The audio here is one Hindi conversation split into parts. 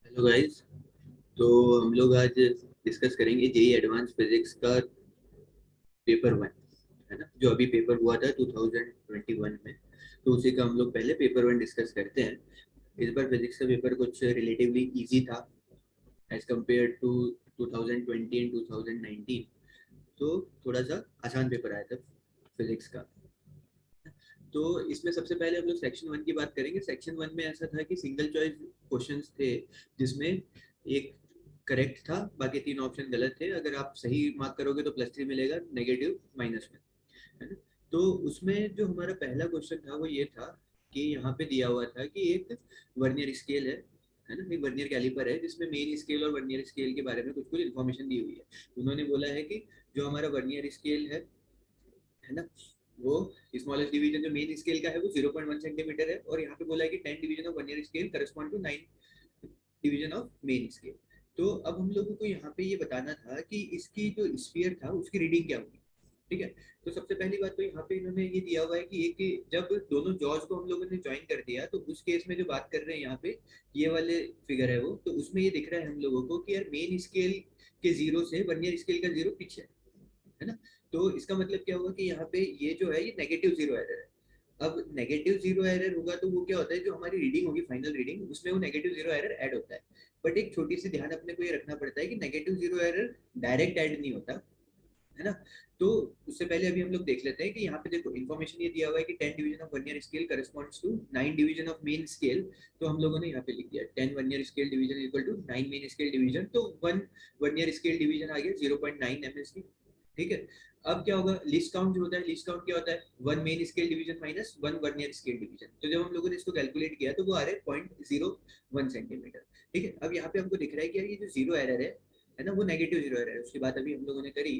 Hello guys. तो हम लोग आज डिस्कस करेंगे जेई एडवांस फिजिक्स का पेपर वन, है ना, जो अभी पेपर हुआ था 2021 में। तो उसी का हम लोग पहले पेपर वन डिस्कस करते हैं। इस बार फिजिक्स का पेपर कुछ रिलेटिवली इजी था एज कम्पेयर टू 2020 एंड 2019। तो थोड़ा सा आसान पेपर आया था फिजिक्स का। तो इसमें सबसे पहले हम लोग सेक्शन वन की बात करेंगे। सेक्शन वन में ऐसा था कि सिंगल चॉइस क्वेश्चंस थे, जिसमें एक करेक्ट था, बाकी तीन ऑप्शन गलत थे। अगर आप सही मार्क करोगे तो +3 मिलेगा, नेगेटिव माइनस में, है ना। तो उसमें जो हमारा पहला क्वेश्चन था वो ये था कि यहाँ पे दिया हुआ था कि एक वर्नियर स्केल है ना, एक वर्नियर कैलिपर है जिसमें मेन स्केल और वर्नियर स्केल के बारे में कुछ कुछ इन्फॉर्मेशन दी हुई है। उन्होंने बोला है कि जो हमारा वर्नियर स्केल है ना, वो स्मॉलेस्ट डिवीजन जो मेन स्केल का है वो 0.1 सेंटीमीटर है, और यहाँ पे बोला है कि 10 division of vernier scale correspond to 9 division of main scale. तो अब हम लोगों को यहाँ पे ये बताना था कि इसकी जो स्फीयर था उसकी रीडिंग क्या होगी। ठीक है। तो सबसे पहली बात तो यहाँ पे इन्होंने ये दिया हुआ है कि एक जब दोनों जॉज को हम लोगों ने ज्वाइन कर दिया तो उस केस में जो बात कर रहे हैं यहाँ पे, ये वाले फिगर है वो, तो उसमें ये दिख रहा है हम लोगों को कि यार मेन स्केल के जीरो से वर्नियर स्केल का जीरो पीछे है ना। तो इसका मतलब क्या हुआ कि यहाँ पे ये जो है ये नेगेटिव जीरो एरर है। अब नेगेटिव जीरो एरर होगा तो वो क्या होता है, जो हमारी रीडिंग होगी फाइनल रीडिंग, उसमें वो नेगेटिव जीरो एरर ऐड होता है। बट एक छोटी सी ध्यान अपने को ये रखना पड़ता है कि negative zero error direct add नहीं होता, है ना। तो उससे पहले अभी हम लोग देख लेते हैं कि यहाँ पे देखो इन्फॉर्मेशन ये दिया हुआ है कि 10 division of vernier scale corresponds to 9 division of main scale. तो हम लोगों ने यहाँ पे लिख दिया 10 vernier scale division equal to 9 main scale division, तो 1 वर्नियर स्केल डिवीजन आ गया 0.9 एमएसडी। ठीक है। अब क्या होगा, लिस्ट काउंट जो होता है, लिस्ट काउंट क्या होता है, 1 main scale division minus 1 vernier scale division. तो जब हम लोगों ने इसको कैलकुलेट किया तो वो आ रहा है 0.01 सेंटीमीटर। ठीक है। अब यहाँ पे हमको दिख रहा है कि यार ये जो जीरो एरर है ना, वो नेगेटिव जीरो एरर है। उसकी बात अभी हम लोगों ने करी।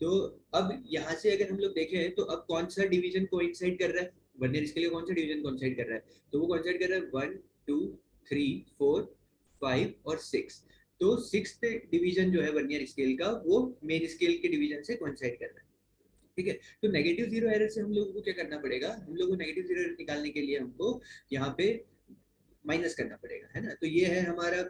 तो अब यहाँ से अगर हम लोग देखें तो अब कौन सा डिवीजन कोइंसाइड कर रहा है, वर्नियर स्केल का कौन सा डिवीजन कोइंसाइड कर रहा है, तो वो कोइंसाइड कर रहा है 1 2 3 4 5 और 6। तो सिक्स्थ डिवीजन जो है वर्नियर स्केल का वो मेन स्केल के डिवीजन से कोइंसाइड कर रहा है। ठीक है। तो नेगेटिव जीरो एरर से हम लोगों को क्या करना पड़ेगा, हम लोगों को नेगेटिव जीरो एरर निकालने के लिए हमको यहाँ पे माइनस करना पड़ेगा, है ना। तो ये है हमारा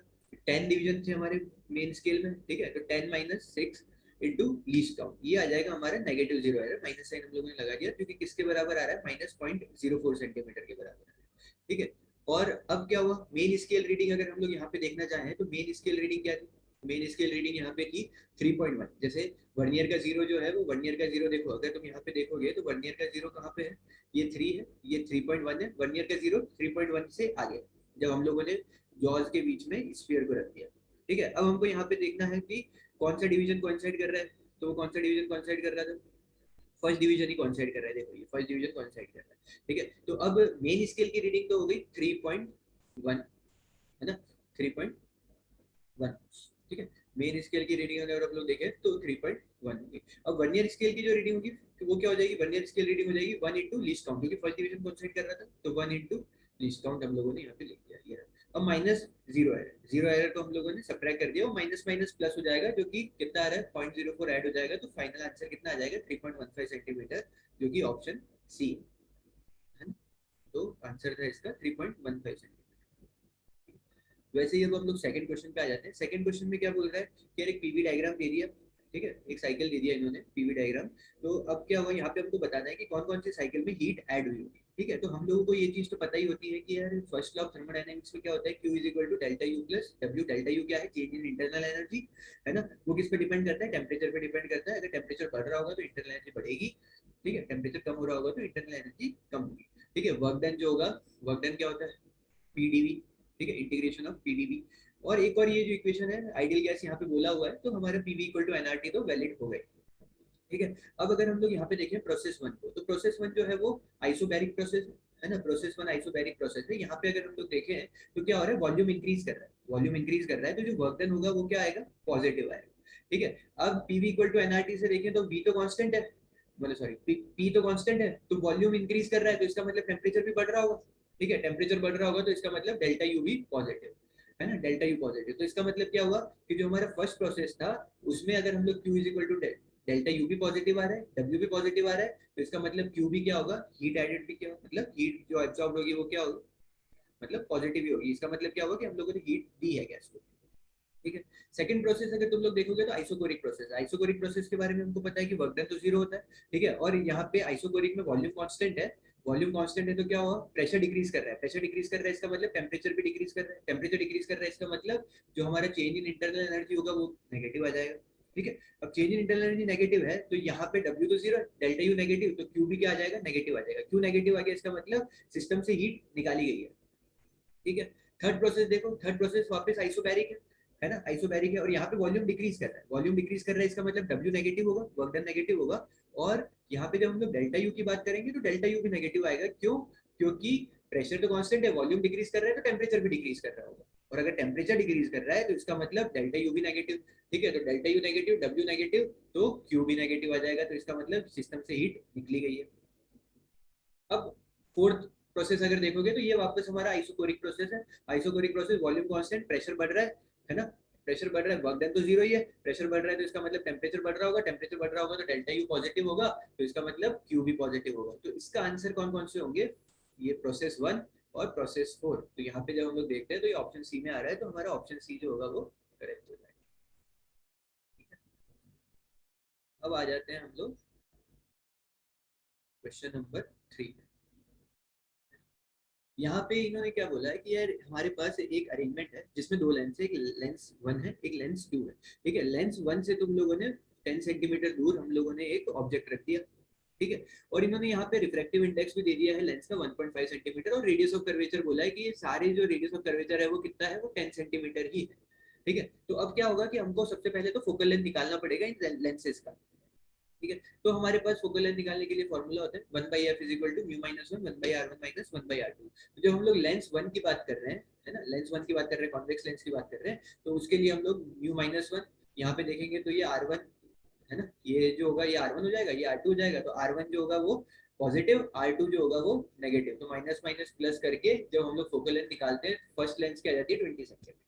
10 डिवीजन थे हमारे मेन स्केल में। ठीक है। तो 10 माइनस 6 इंटू लीस्ट काउंट, ये आ जाएगा हमारा negative zero error. Minus sign हम लोगों ने लगा दिया क्योंकि किसके बराबर आ रहा है, -0.04 सेंटीमीटर के बराबर आ रहा है। ठीक है। और अब क्या हुआ, मेन स्केल रीडिंग अगर हम लोग यहाँ पे देखना चाहें तो मेन स्केल रीडिंग क्या थी, मेन स्केल रीडिंग यहाँ पे थी 3.1। जैसे वर्नियर का जीरो जो है वो, वर्नियर का जीरो देखो, अगर तुम यहाँ पे देखोगे तो वर्नियर का जीरो कहाँ पे है, ये 3 है, ये 3.1 है, वर्नियर का जीरो 3.1 से आगे जब हम लोगों ने जॉज के बीच में स्फीयर को रख दिया। ठीक है। अब हमको यहाँ पे देखना है कि कौन सा डिवीजन कोइंसाइड कर रहा है, तो वो कौन सा डिवीजन कोइंसाइड कर रहा था, फर्स्ट डिवीजन ही कोइंसाइड कर रहा है। देखो ये फर्स्ट डिवीजन कोइंसाइड कर रहा है। ठीक है। तो अब मेन स्केल की रीडिंग तो हो गई 3.1, है ना, 3.1। ठीक है। मेन स्केल की रीडिंग अगर आप लोग देखें तो 3.1 होगी। अब वर्नियर स्केल की जो रीडिंग होगी तो वो क्या हो जाएगी, वर्नियर स्केल रीडिंग हो जाएगी 1 इंटू लीस्ट काउंट, क्योंकि फर्स्ट डिवीजन कोइंसाइड कर रहा था, तो 1 इंटू लीस्ट काउंट हम लोगों ने यहाँ पे लिख दिया ये। अब minus zero error, zero error को हम लोगों ने सब्ट्रैक्ट कर दिया, और माइनस माइनस प्लस हो जाएगा, जो कि कितना आ रहा है 0.04 ऐड हो जाएगा, तो फाइनल आंसर कितना आ जाएगा 3.15 सेंटीमीटर, जो कि ऑप्शन सी है ना। तो आंसर था इसका 3.15 सेंटीमीटर। वैसे ही अब हम लोग सेकंड क्वेश्चन पे आ जाते हैं। सेकंड क्वेश्चन में क्या बोल रहा है कि यार एक पीवी डायग्राम दे दिया। ठीक है। एक साइकिल दे दिया इन्होंने पीवी डायग्राम। तो अब क्या हुआ, यहाँ पे हमको बताना है कि कौन कौन सी साइकिल में हीट ऐड हुई होगी। ठीक है। तो हम लोगों को ये चीज तो पता ही होती है कि यार फर्स्ट लॉ ऑफ थर्मोडायनेमिक्स में क्या होता है, Q is equal to delta U plus W. Delta U क्या है, चेंज इन इंटरनल एनर्जी, है ना। वो किस पे डिपेंड करता है, टेम्परेचर पे डिपेंड करता है। अगर टेम्परेचर बढ़ रहा होगा तो इंटरनल एनर्जी बढ़ेगी। ठीक है। टेम्परेचर कम हो रहा होगा तो इंटरनल एनर्जी कम होगी। ठीक है। वर्क डन जो होगा, वर्क डन क्या होता है, पीडीवी। ठीक है। Integration of PDV. और एक और ये जो इक्वेशन है आइडियल गैस यहाँ पे बोला हुआ है, तो हमारा पीवी इक्वल टू एनआरटी तो वैलिड हो गए। ठीक है। अब अगर हम लोग यहाँ पे देखें प्रोसेस वन को, तो प्रोसेस वन जो है वो आइसोबैरिक प्रोसेस है ना। प्रोसेस वन आइसोबैरिक प्रोसेस है। यहाँ पे अगर हम लोग देखें तो क्या हो रहा है, वॉल्यूम इंक्रीज कर रहा है, वॉल्यूम इंक्रीज कर रहा है, तो जो वर्क डन होगा वो क्या आएगा, पॉजिटिव आएगा। ठीक है। अब पीवी इक्वल टू एनआरटी से देखें तो वी तो कांस्टेंट है, मतलब सॉरी पी तो कांस्टेंट है, तो वॉल्यूम इंक्रीज कर रहा है, तो इसका मतलब टेम्परेचर भी बढ़ रहा होगा। ठीक है। टेम्परेचर बढ़ रहा होगा तो इसका मतलब डेल्टा यू भी पॉजिटिव, है ना, डेल्टा यू पॉजिटिव। तो इसका मतलब क्या हुआ कि जो हमारा फर्स्ट प्रोसेस था उसमें अगर हम लोग Q is equal to delta U भी पॉजिटिव आ रहा है, डब्ल्यू भी पॉजिटिव आ रहा है, तो इसका मतलब Q भी क्या होगा, हीट एडेड भी क्या होगा, मतलब हीट जो एब्सॉर्ब होगी वो क्या होगी, मतलब पॉजिटिव ही होगी। इसका मतलब क्या होगा कि हम लोगों ने हीट दी है गैस को, ठीक है। सेकंड प्रोसेस अगर तुम लोग देखोगे तो आइसोकोरिक प्रोसेस, आइसोकोरिक प्रोसेस के बारे में हमको पता है कि वर्क डन तो जीरो होता है, ठीक है। और यहाँ पे आइसोकोरिक में वॉल्यूम कांस्टेंट है, वॉल्यूम कांस्टेंट है तो क्या हुआ, प्रेशर डिक्रीज कर रहा है, प्रेशर डिक्रीज कर रहा है इसका मतलब टेम्परेचर भी डिक्रीज कर रहा है, टेम्परेचर डिक्रीज कर रहा है इसका मतलब जो हमारा चेंज इन इंटरनल एनर्जी होगा वो नेगेटिव आ जाएगा, ठीक है। अब change in internal energy negative है तो यहाँ पे W तो जीरो, डेल्टा यू नेगेटिव, तो Q भी क्या आ जाएगा, नेगेटिव आ जाएगा। क्यों नेगेटिव आ गया, इसका मतलब सिस्टम से हीट निकाली गई है, ठीक है। थर्ड प्रोसेस देखो, थर्ड प्रोसेस वापस आइसोबैरिक है ना, आइसोबैरिक है और यहाँ पे वॉल्यूम डिक्रीज कर रहा है, वॉल्यूम डिक्रीज कर रहा है इसका मतलब डब्ल्यू नेगेटिव होगा, वर्क डन नेगेटिव होगा। और यहाँ पे जब हम लोग डेल्टा यू की बात करेंगे तो डेल्टा यू भी नेगेटिव आएगा, क्यों, क्योंकि प्रेशर तो कांस्टेंट है, वॉल्यूम डिक्रीज कर रहा है तो टेम्परेचर भी डिक्रीज कर रहा होगा, और अगर टेम्परेचर डिक्रीज कर रहा है तो इसका मतलब डेल्टा यू भी नेगेटिव, ठीक है। तो delta U negative, W negative, तो क्यू भी नेगेटिव आ जाएगा, तो इसका मतलब सिस्टम से हीट निकली गई है। अब फोर्थ प्रोसेस अगर देखोगे तो ये वापस हमारा आइसोकोरिक प्रोसेस है, isochoric process volume constant, pressure बढ़ रहा है ना, प्रेशर बढ़ रहा है, वर्क डन तो जीरो ही है, प्रेशर बढ़ रहा है तो इसका मतलब टेम्परेचर बढ़ रहा होगा, टेम्परेचर बढ़ रहा होगा तो डेल्टा यू पॉजिटिव होगा, तो इसका मतलब क्यू भी पॉजिटिव होगा। तो इसका आंसर कौन कौन से होंगे, ये प्रोसेस वन और प्रोसेस फोर। तो यहाँ पे जब हम लोग देखते हैं तो ये ऑप्शन सी में आ रहा है, तो हमारा ऑप्शन सी जो होगा वो करेक्ट हो जाएगा। अब आ जाते हैं हम लोग क्वेश्चन नंबर 3। यहाँ पे इन्होंने क्या बोला है कि यार हमारे पास एक अरेंजमेंट है जिसमें दो लेंस है, एक लेंस वन है एक लेंस टू है, ठीक है। लेंस वन से तुम लोगों ने 10 सेंटीमीटर दूर हम लोगों ने एक ऑब्जेक्ट रख दिया, ठीक है। और इन्होंने यहाँ पे रिफ्रैक्टिव इंडेक्स भी दे दिया है लेंस का 1.5 सेंटीमीटर, और रेडियस ऑफ कर्वेचर बोला है कि ये सारे जो रेडियस ऑफ कर्वेचर है वो कितना है, वो 10 सेंटीमीटर ही है, ठीक है। तो अब क्या होगा कि हमको सबसे पहले तो फोकल लेंथ निकालना पड़ेगा इन लेंसेज का, ठीक है। तो हमारे पास फोकल लेंथ निकालने के लिए फॉर्मूला होता है 1/f is equal to mu minus one, 1/r1 minus 1/r2। तो जब हम लोग लेंस वन की बात कर रहे हैं, है ना, लेंस वन की बात कर रहे हैं, कॉन्वेक्स लेंस की बात कर रहे हैं, तो उसके लिए हम लोग म्यू माइनस वन यहाँ पे देखेंगे तो ये R1 है ना, ये जो होगा ये R1 हो जाएगा, ये R2 हो जाएगा, तो R1 जो होगा वो पॉजिटिव, R2 जो होगा वो नेगेटिव, तो माइनस माइनस प्लस करके जब हम लोग फोकल लेंथ निकालते हैं फर्स्ट लेंस की आ जाती है 20 सेंटीमीटर,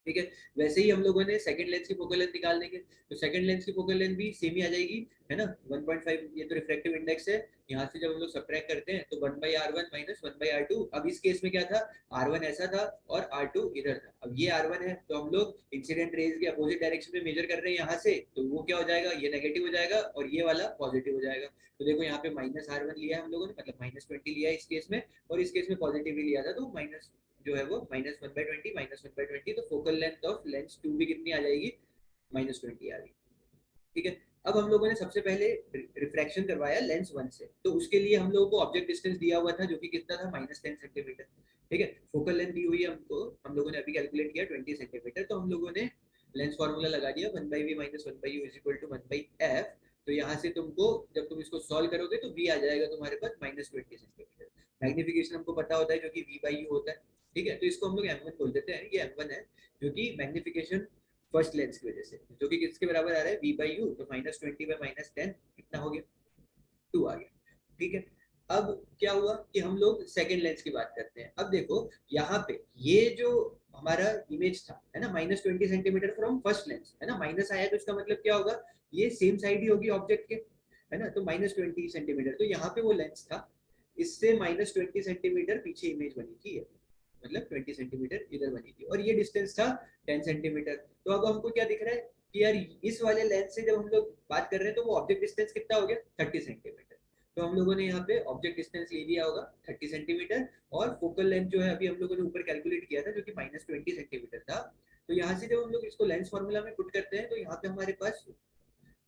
ठीक है। वैसे ही हम लोगों ने सेकंड लेंस की फोकल लेंथ निकालने के, तो सेकंड लेंस की फोकल लेंथ भी सेम ही आ जाएगी, है ना, 1.5, ये तो रिफ्रैक्टिव इंडेक्स है, यहाँ से जब हम लोग सब्ट्रैक्ट करते हैं तो 1/r1 माइनस 1/r2। अब इस केस में क्या था, R1 ऐसा था और R2 इधर था, अब ये R1 है तो हम लोग इंसिडेंट रेज के अपोजिट डायरेक्शन में मेजर कर रहे हैं यहाँ से, तो वो क्या हो जाएगा, ये नेगेटिव हो जाएगा और ये वाला पॉजिटिव हो जाएगा। तो देखो यहाँ पे -R1 लिया है हम लोगों ने, मतलब -20 लिया है इस केस में, और इस केस में पॉजिटिव ही लिया था तो माइनस जो है वो -1/20, -1/20, तो focal length of lens two भी कितनी आ जाएगी, -20 आ गई, ठीक है। अब हम लोगों ने सबसे पहले रिफ्रैक्शन करवाया लेंस वन से, तो उसके लिए हम लोगों को ऑब्जेक्ट डिस्टेंस दिया हुआ था जो कि कितना था, -10 सेंटीमीटर, ठीक है। फोकल लेंथ दी हुई है हमको, हम लोगों ने अभी कैलकुलेट किया 20 सेंटीमीटर, तो हम लोगों ने लेंस फॉर्मूला लगा दिया 1/v minus 1/u is equal to 1/f। तो यहाँ से तुमको जब तुम इसको सॉल्व करोगे तो v आ जाएगा तुम्हारे पास -20 सेंटीमीटर, मैग्निफिकेशन हमको पता होता है जो कि v/u होता है, ठीक है। तो इसको हम लोग m1 बोल देते हैं, ये m1 है जो कि मैग्निफिकेशन फर्स्ट लेंस की वजह से, जो कि किसके बराबर आ रहा है, v/u, तो -20/10 कितना हो गया, 2 आ गया, ठीक है। अब क्या हुआ कि हम लोग सेकंड लेंस की बात करते हैं। अब देखो यहाँ पे ये जो हमारा इमेज था, है ना, -20 सेंटीमीटर फ्रॉम फर्स्ट लेंस, है ना, माइनस आया तो इसका मतलब क्या होगा, ये सेम साइड ही होगी ऑब्जेक्ट के, है ना, तो -20 सेंटीमीटर, तो यहाँ पे वो लेंस था, इससे -20 सेंटीमीटर पीछे इमेज बनी थी, मतलब 20 सेंटीमीटर इधर बनी थी, और ये डिस्टेंस था 10 सेंटीमीटर। तो अब हमको क्या दिख रहा है कि यार इस वाले लेंस से जब हम लोग बात कर रहे हैं तो वो ऑब्जेक्ट डिस्टेंस कितना हो गया, 30 सेंटीमीटर। तो हम लोगों ने यहाँ पे ऑब्जेक्ट डिस्टेंस ले लिया होगा 30 सेंटीमीटर, और फोकल लेंथ जो है अभी हम लोगों ने ऊपर कैलकुलेट किया था जो कि -20 सेंटीमीटर था। तो यहाँ से जब हम लोग इसको लेंस फॉर्मूला में पुट करते हैं तो यहाँ पे हमारे पास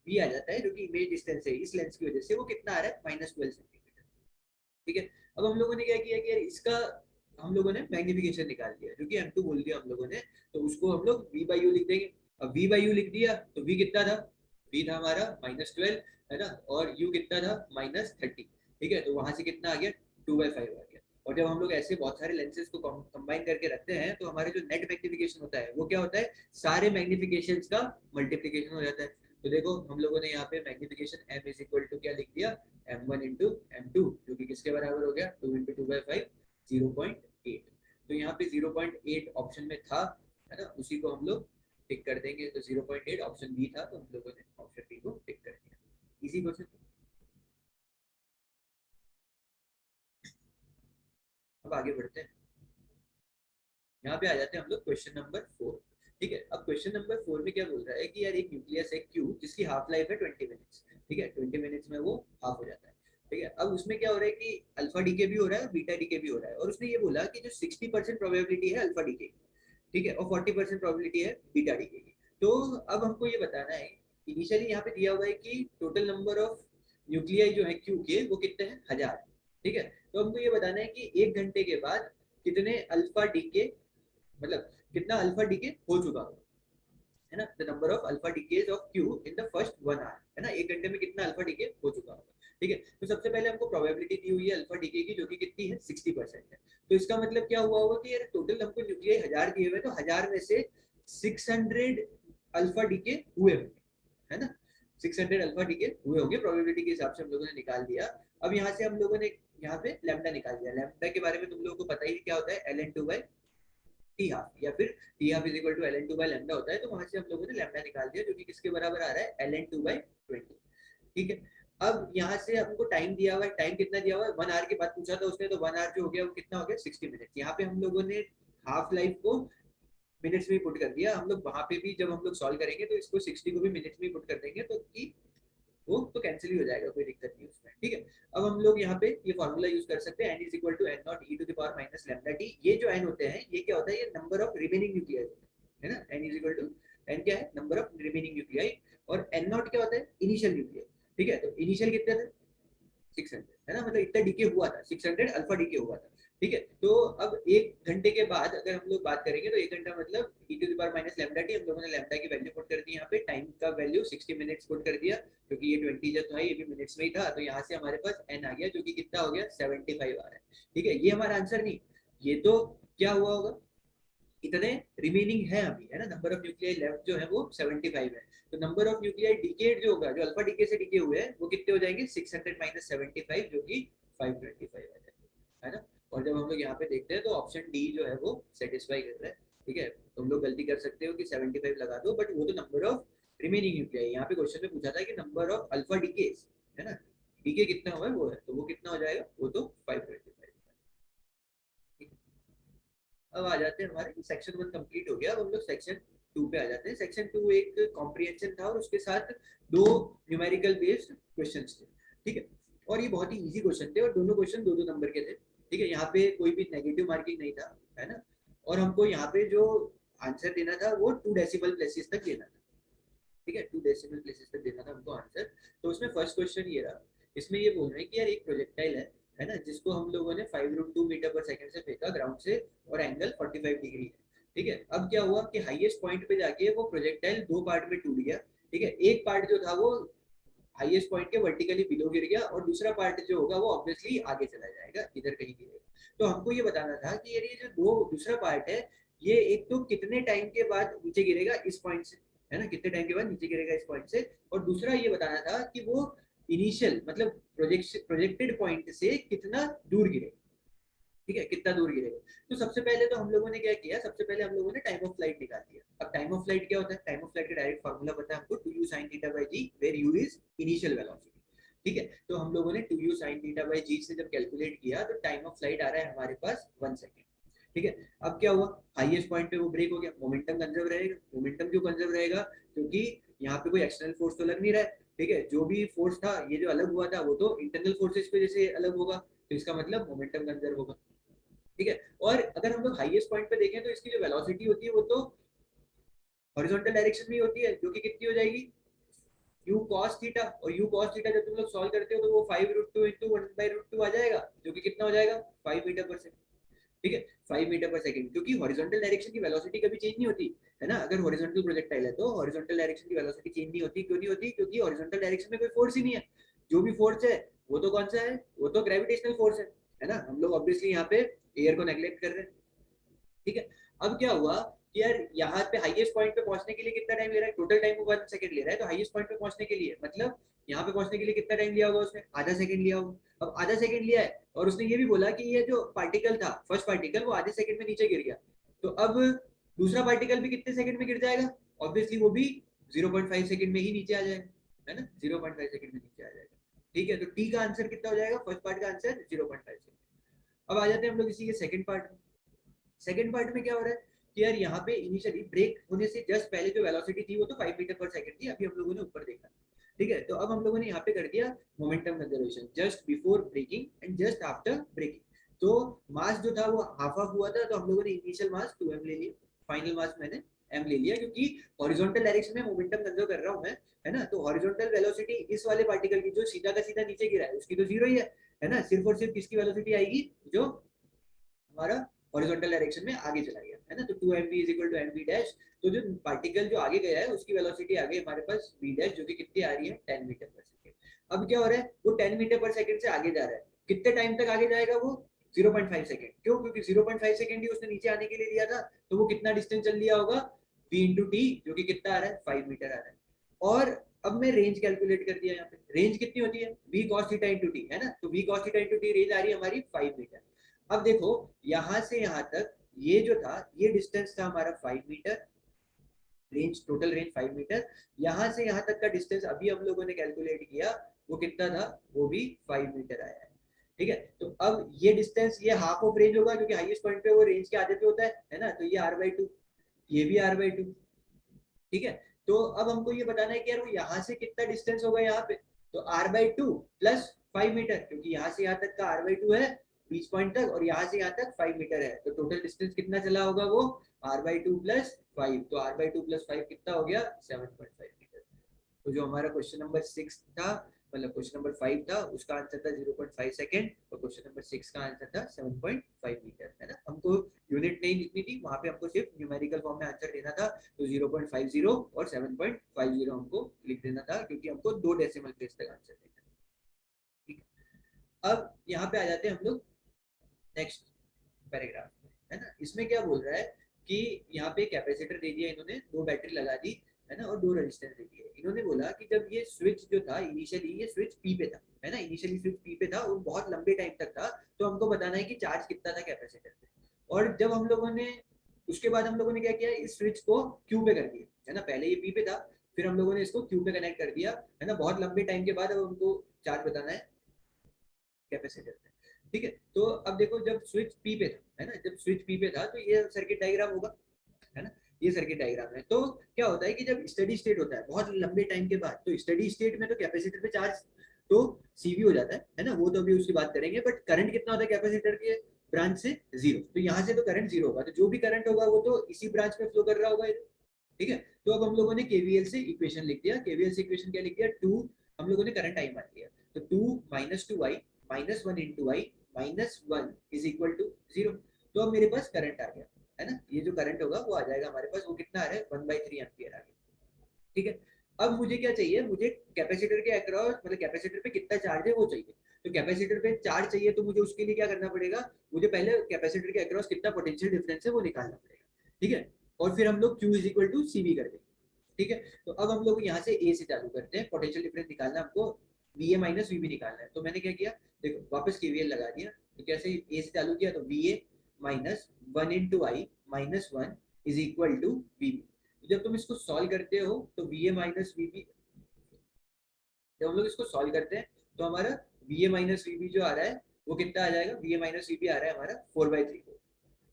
भी आ जाता है जो कि इमेज डिस्टेंस है इस लेंस की वजह से, वो कितना आ रहा है, -12 सेंटीमीटर, ठीक है। अब हम लोगों ने क्या किया कि यार इसका हम लोगों ने मैग्निफिकेशन निकाल दिया जो कि M2 बोल दिया हम लोगों ने, तो उसको हम लोग v/u लिख देंगे। अब v/u लिख दिया तो v कितना था, v था हमारा -12, है ना, और u कितना था -30, ठीक है। तो वहां से कितना आ गया, 2/5 आ गया। और जब हम लोग ऐसे बहुत सारे लेंसेज को कंबाइन करके रखते हैं तो हमारे जो नेट मैग्निफिकेशन होता है वो क्या होता है, सारे मैग्निफिकेशन का मल्टीप्लीकेशन हो जाता है। तो देखो हम लोगों ने यहाँ पे magnification m is equal to क्या लिख दिया, m1 इंटू m2, जो कि किसके बराबर हो गया, 2 इंटू 2/5, 0.8। तो यहाँ पे 0.8 ऑप्शन में था, है ना, उसी को हम लोग टिक कर देंगे, तो 0.8 ऑप्शन बी था, तो हम लोगों ने ऑप्शन बी को टिक कर दिया। इसी क्वेश्चन। अब आगे बढ़ते हैं। यहाँ पे आ जाते हैं हम लोग क्वेश्चन नंबर 4। ठीक है, अब क्वेश्चन नंबर 4 में क्या बोल रहा है कि यार एक न्यूक्लियस है क्यू जिसकी हाफ लाइफ है 20 मिनट्स। ठीक है, 20 मिनट्स में वो हाफ हो जाता है। ठीक है, अब उसमें क्या हो रहा है कि अल्फा डीके भी हो रहा है और बीटा डीके भी हो रहा है, और उसने ये बोला कि जो 60% प्रोबेबिलिटी है अल्फा डीके की, ठीक है, और 40% प्रोबेबिलिटी है बीटा डीके की। तो अब हमको ये बताना है, इनिशियली यहाँ पे दिया हुआ है कि टोटल नंबर ऑफ न्यूक्लियाई जो है क्यू के वो कितने हैं, 1000। ठीक है, तो हमको ये बताना है कि 1 घंटे के बाद कितने अल्फा डीके, मतलब कितना अल्फा डीके हो चुका होगा, है ना, the number of alpha decays of Q in the first 1 hour, है ना, 1 घंटे में कितना अल्फा डीके हो चुका होगा। ठीक है, तो सबसे पहले हमको प्रोबेबिलिटी दी हुई है अल्फा डीके की, जो कि कितनी है, 60% है। तो इसका मतलब क्या हुआ होगा कि यार टोटल हमको न्यूक्लियाई 1000 दिए हुए, तो 1000 में से 600 अल्फा डीके हुए होंगे, है ना, 600 अल्फा डीके हुए होंगे, प्रोबेबिलिटी के हिसाब से हम लोगों ने निकाल दिया। अब यहाँ से हम लोगों ने यहाँ पे लैम्डा निकाल दिया। लैम्डा के बारे में तुम लोगों को पता ही क्या होता है, ln2 बाई टी हाफ, या फिर T half is equal to ln2 by lambda होता है। तो वहां से हम लोगों ने लैम्डा निकाल दिया, जो कि किसके बराबर आ रहा है, ln2 बाई 20। ठीक है, अब यहाँ से हमको टाइम दिया हुआ है, टाइम कितना दिया हुआ है, 1 आवर की बात पूछा था उसने, तो 1 आवर जो हो गया वो कितना हो गया, 60 मिनट। यहाँ पे हम लोगों ने हाफ लाइफ को मिनट्स में पुट कर दिया। हम लोग वहां पे भी जब हम लोग सॉल्व करेंगे तो इसको 60 को भी मिनट्स में पुट कर देंगे, तो कि वो तो कैंसिल ही हो जाएगा, कोई दिक्कत नहीं उसमें। ठीक है, अब हम लोग यहाँ पे ये फॉर्मूला यूज कर सकते हैं, n is equal to N naught E to the power minus lambda T. ये जो n होते हैं, ये क्या होता है, ये नंबर ऑफ रिमेनिंग न्यूक्लियाई है ना, n is equal to n क्या है, नंबर ऑफ रिमेनिंग न्यूक्लियाई, और n नॉट क्या होता है, इनिशियल न्यूक्लियाई। ठीक है, तो इनिशियल कितने थे, 600, है ना, मतलब इतना डीके हुआ था, 600 अल्फा डीके हुआ था। ठीक है, तो अब 1 घंटे के बाद अगर हम लोग बात करेंगे, तो 1 घंटा मतलब e to the power minus lambda T, हम लोगों ने लैम्डा की वैल्यू पुट कर दी, यहाँ पे टाइम का वैल्यू 60 मिनट्स पुट कर दिया, क्योंकि ये 20 जो था ये भी मिनट्स में ही था, तो यहाँ से हमारे पास n आ गया, जो कि कितना हो गया, 75 आ रहा है। ठीक है, ये हमारा आंसर नहीं, ये तो क्या हुआ होगा, इतने रिमेनिंग है अभी, है ना, नंबर ऑफ न्यूक्लियाई लेफ्ट जो है वो 75 है। तो नंबर ऑफ न्यूक्लियाई डिकेड जो होगा, जो अल्फा डीके से डिके हुए हैं, वो कितने हो जाएंगे, 600 माइनस 75, जो कि 525 आ जाएगा, है ना। और जब हम लोग यहाँ पे देखते हैं तो ऑप्शन डी जो है वो सेटिस्फाई कर रहा है। ठीक है, तुम लोग गलती कर सकते हो कि 75 लगा दो, बट वो तो नंबर ऑफ रिमेनिंग न्यूक्लियाई, यहाँ पे क्वेश्चन में पूछा था कि नंबर ऑफ अल्फा डीकेज, है ना, डीके कितना हुआ है वो है, तो वो कितना हो जाएगा, वो तो 525। अब आ जाते हैं हमारे सेक्शन 1 कंप्लीट हो गया, अब हम लोग सेक्शन 2 पे आ जाते हैं। सेक्शन 2 एक कॉम्प्रिहेंशन था, और उसके साथ 2 न्यूमेरिकल बेस्ड क्वेश्चंस थे। ठीक है, और ये बहुत ही इजी क्वेश्चन थे, और दोनों क्वेश्चन 2-2 नंबर के थे। ठीक है, यहाँ पे कोई भी नेगेटिव मार्किंग नहीं था, है ना, और हमको यहाँ पे जो आंसर देना था वो 2 डेसिमल प्लेसेस तक देना था। ठीक है, 2 डेसिमल प्लेसेस तक देना था हमको आंसर। तो उसमें फर्स्ट क्वेश्चन ये रहा, इसमें ये बोल रहे हैं कि यार एक प्रोजेक्टाइल है ना, जिसको हम लोगों ने 5√2 मीटर पर सेकंड से फेंका ग्राउंड से, और एंगल 45 डिग्री है। ठीक है, अब क्या हुआ कि हाईएस्ट पॉइंट पे जाके वो प्रोजेक्टाइल 2 पार्ट में टूट गया। ठीक है, एक पार्ट जो था वो हाईएस्ट पॉइंट के वर्टिकली बिलो गिर गया, और दूसरा पार्ट जो होगा वो ऑब्वियसली आगे चला जाएगा, इधर कहीं गिरेगा। तो हमको ये बताना था कि यार ये जो दूसरा पार्ट है, ये एक तो कितने टाइम के बाद नीचे गिरेगा इस पॉइंट से, है ना, कितने टाइम के बाद नीचे गिरेगा इस पॉइंट से, और दूसरा ये बताना था कि वो इनिशियल मतलब प्रोजेक्टेड पॉइंट से कितना दूर गिरेगा। ठीक है, कितना दूर गिरेगा। तो सबसे पहले तो हम लोगों ने क्या किया, सबसे पहले हम लोगों ने टाइम ऑफ फ्लाइट निकाल दिया। अब टाइम ऑफ फ्लाइट क्या होता है, टाइम ऑफ फ्लाइट का डायरेक्ट फार्मूला पता है हमको, 2u sin theta by G, where u is initial velocity. ठीक है, तो हम लोगों ने 2u sin थीटा बाई जी से जब कैलकुलेट किया, तो टाइम ऑफ फ्लाइट आ रहा है हमारे पास 1 सेकेंड। ठीक है, अब क्या हुआ, हाईएस्ट पॉइंट पे वो ब्रेक हो गया, मोमेंटम कंजर्व रहेगा। मोमेंटम क्यों कंजर्व रहेगा, क्योंकि यहाँ पे कोई एक्सटर्नल फोर्स तो लग नहीं रहा है। ठीक है, जो भी फोर्स था, ये जो अलग हुआ था, वो तो इंटरनल फोर्सेस की वजह से अलग होगा, तो इसका मतलब मोमेंटम कंजर्व होगा। ठीक है, और अगर हम लोग हाईएस्ट पॉइंट पे देखें, तो इसकी जो वेलोसिटी होती है वो तो हॉरिजॉन्टल डायरेक्शन में होती है, जो कि कितनी हो जाएगी, u cos थीटा, और u cos थीटा जब तुम लोग सॉल्व करते हो तो वो 5√2 इंटू 1/√2 आ जाएगा, जो कि कितना हो जाएगा, 5 मीटर पर सेकंड। ठीक है, 5 मीटर पर सेकंड, क्योंकि हॉरिजॉन्टल डायरेक्शन की वेलोसिटी कभी चेंज नहीं होती, है ना। अगर हॉरिजॉन्टल प्रोजेक्टाइल है तो हॉरिजॉन्टल डायरेक्शन की वेलोसिटी चेंज नहीं होती, क्यों नहीं होती, क्योंकि हॉरिजॉन्टल डायरेक्शन में कोई फोर्स ही नहीं है। जो भी फोर्स है वो तो कौन सा है, वो तो ग्रेविटेशनल फोर्स है ना। हम लोग ऑब्वियसली यहाँ पे एयर को नेग्लेक्ट कर रहे हैं। ठीक है, अब क्या हुआ कि यार यहाँ पे हाईएस्ट पॉइंट पे पहुंचने के लिए कितना टाइम ले रहा है, टोटल टाइम 1 सेकंड ले रहा है, तो हाईएस्ट पॉइंट पे पहुंचने के लिए मतलब यहाँ पे पहुंचने के लिए कितना टाइम लिया होगा उसने, आधा सेकंड लिया होगा। अब आधा सेकंड लिया है, और उसने ये भी बोला कि ये जो पार्टिकल था, फर्स्ट पार्टिकल, वो आधे सेकंड में नीचे गिर गया। तो अब दूसरा पार्टिकल भी कितने सेकंड में गिर जाएगा, ऑब्वियसली वो भी 0.5 सेकंड में ही नीचे आ जाएगा, है ना, 0.5 सेकंड में नीचे आ जाएगा। ठीक है, तो टी का आंसर कितना हो जाएगा, फर्स्ट पार्ट का आंसर 0.5 सेकंड। अब आ जाते हैं हम लोग इसी के सेकंड पार्ट में। सेकंड पार्ट में क्या हो रहा है कि यार यहाँ पे इनिशियली ब्रेक होने से जस्ट पहले जो वेलोसिटी थी वो तो 5 मीटर पर सेकंड थी, अभी हम लोगों ने ऊपर देखा, ठीक है। तो अब हम लोगों ने यहाँ पे कर दिया momentum conservation just before breaking and just after breaking. तो मास जो था वो हाफ हाफ हुआ था, तो हम लोगों ने इनिशियल मास 2m ले लिया, फाइनल मास मैंने m ले लिया, क्योंकि हॉरिजॉन्टल डायरेक्शन में मोमेंटम कंजर्व कर रहा हूँ मैं, है ना। तो हॉरिजॉन्टल वेलोसिटी इस वाले पार्टिकल की जो सीधा का सीधा नीचे गिरा है उसकी तो जीरो ही है ना। सिर्फ और सिर्फ किसकी वेलोसिटी आएगी जो हमारा हॉरिजॉन्टल डायरेक्शन में आगे चला गया, है ना। तो 2mv is equal to mv dash. तो जो पार्टिकल जो आगे गया है उसकी वेलोसिटी आ गई हमारे पास v डैश, जो कि कितनी आ रही है 10 मीटर पर सेकंड। अब क्या हो रहा है, वो 10 मीटर पर सेकंड से आगे जा रहा है, कितने टाइम तक आगे जाएगा वो 0.5 सेकंड। क्यों? क्योंकि 0.5 सेकंड ही उसने नीचे आने के लिए लिया था, तो वो कितना डिस्टेंस चल लिया होगा v इंटू टी, जो कि कितना आ रहा है 5 मीटर आ रहा है। और अब मैं रेंज कैलकुलेट कर दिया, यहाँ पे रेंज कितनी होती है v cos theta into t, है ना। तो v cos theta into t range आ रही है हमारी 5 मीटर। अब देखो यहां से यहां तक ये जो था ये डिस्टेंस था हमारा 5 meter, range total range 5 meter. यहां से यहां तक का डिस्टेंस अभी हम लोगों ने कैलकुलेट किया वो कितना था, वो भी 5 मीटर आया है, ठीक है। तो अब ये डिस्टेंस ये हाफ ऑफ रेंज होगा, क्योंकि हाईएस्ट पॉइंट पे वो रेंज के आधे पे होता है ना। तो ये r/2, ये भी r/2, ठीक है। तो अब हमको ये बताना है कि यार वो यहाँ से कितना डिस्टेंस होगा यहाँ पे, तो r/2 प्लस 5 मीटर, क्योंकि यहाँ से यहाँ तक का r/2 है बीच पॉइंट तक, और यहाँ से यहाँ तक 5 मीटर है, तो टोटल डिस्टेंस कितना चला होगा वो r/2 प्लस 5। तो r/2 प्लस 5 कितना हो गया 7.5 मीटर। तो जो हमारा क्वेश्चन नंबर 6 था, मतलब क्वेश्चन नंबर 5 था, उसका आंसर था 0.5 सेकेंड, और क्वेश्चन नंबर 6 का आंसर था 7.5 मीटर, है ना। हमको यूनिट नहीं लिखनी थी वहां पे, हमको सिर्फ न्यूमेरिकल फॉर्म में आंसर देना था। तो 0.50 और 7.50 हमको लिख देना था, क्योंकि हमको 2 डेसिमल प्लेस तक आंसर देना था, ठीक है। अब यहाँ पे आ जाते हैं हम लोग नेक्स्ट पैराग्राफ में, है ना। इसमें क्या बोल रहा है कि यहाँ पे कैपेसिटर दे दिया इन्होंने, 2 बैटरी लगा दी, है ना, और 2 रेजिस्टेंस दे दिए। इन्होंने बोला कि जब ये स्विच जो था इनिशियली ये स्विच पी पे था, है ना, इनिशियली स्विच पी पे था और बहुत लंबे टाइम तक था, तो हमको बताना है कि चार्ज कितना था कैपेसिटर पे। और जब हम लोगों ने उसके बाद हम लोगों ने क्या किया, इस स्विच को क्यू पे कर दिया, है ना। पहले ये पी पे था, फिर हम लोगों ने इसको क्यू पे कनेक्ट कर दिया, है ना। बहुत लंबे टाइम के बाद अब हमको चार्ज बताना है कैपेसिटर पे, ठीक है। तो अब देखो जब स्विच पी पे था, है ना, जब स्विच पी पे था तो ये सर्किट डायग्राम होगा, है ना। ये सर्किट डायग्राम है। तो क्या होता है कि जब स्टडी स्टेट होता है बहुत लंबे टाइम के बाद, तो स्टडी स्टेट में तो कैपेसिटर पे चार्ज तो सीवी हो जाता है ना, वो तो अभी उसकी बात करेंगे। बट करंट कितना होता है कैपेसिटर के ब्रांच से 0, तो यहाँ से तो करंट 0 होगा, तो जो भी करंट होगा वो तो इसी ब्रांच में फ्लो कर रहा होगा, ठीक है। तो अब हम लोगों ने केवीएल से इक्वेशन लिख दिया, केवीएल से इक्वेशन क्या लिख दिया, 2 हम लोगों ने करंट आई मान लिया, तो 2 minus 2i minus 1 into I minus 1 is equal to 0। तो अब मेरे पास करंट आ गया, है ना। ये जो करंट होगा वो आ जाएगा हमारे पास, वो कितना आ रहा है 1/3 एम्पियर आ गया, ठीक है। अब मुझे क्या चाहिए, मुझे कैपेसिटर के अक्रॉस मतलब कैपेसिटर पे कितना चार्ज है वो चाहिए। तो कैपेसिटर पे चार्ज चाहिए तो मुझे उसके लिए क्या करना पड़ेगा, मुझे पहले कैपेसिटर के अक्रॉस कितना पोटेंशियल डिफरेंस है वो निकालना पड़ेगा, ठीक है। और फिर हम लोग Q is equal to C V कर देंगे, ठीक है। तो अब हम लोग यहाँ से ए से चालू करते हैं, पोटेंशियल डिफरेंस निकालना हमको, V A minus V B निकालना है। तो मैंने क्या किया, देखो वापस केवीएल लगा दिया, तो कैसे ए से चालू किया, तो V A minus 1 into I minus 1 is equal to V B. जब तुम इसको सॉल्व करते हो तो V A minus V B, जब हम लोग इसको सॉल्व करते हैं तो हमारा V A minus V B जो आ रहा है वो कितना आ जाएगा, V A minus V B आ रहा है हमारा 4/3 वोल्ट,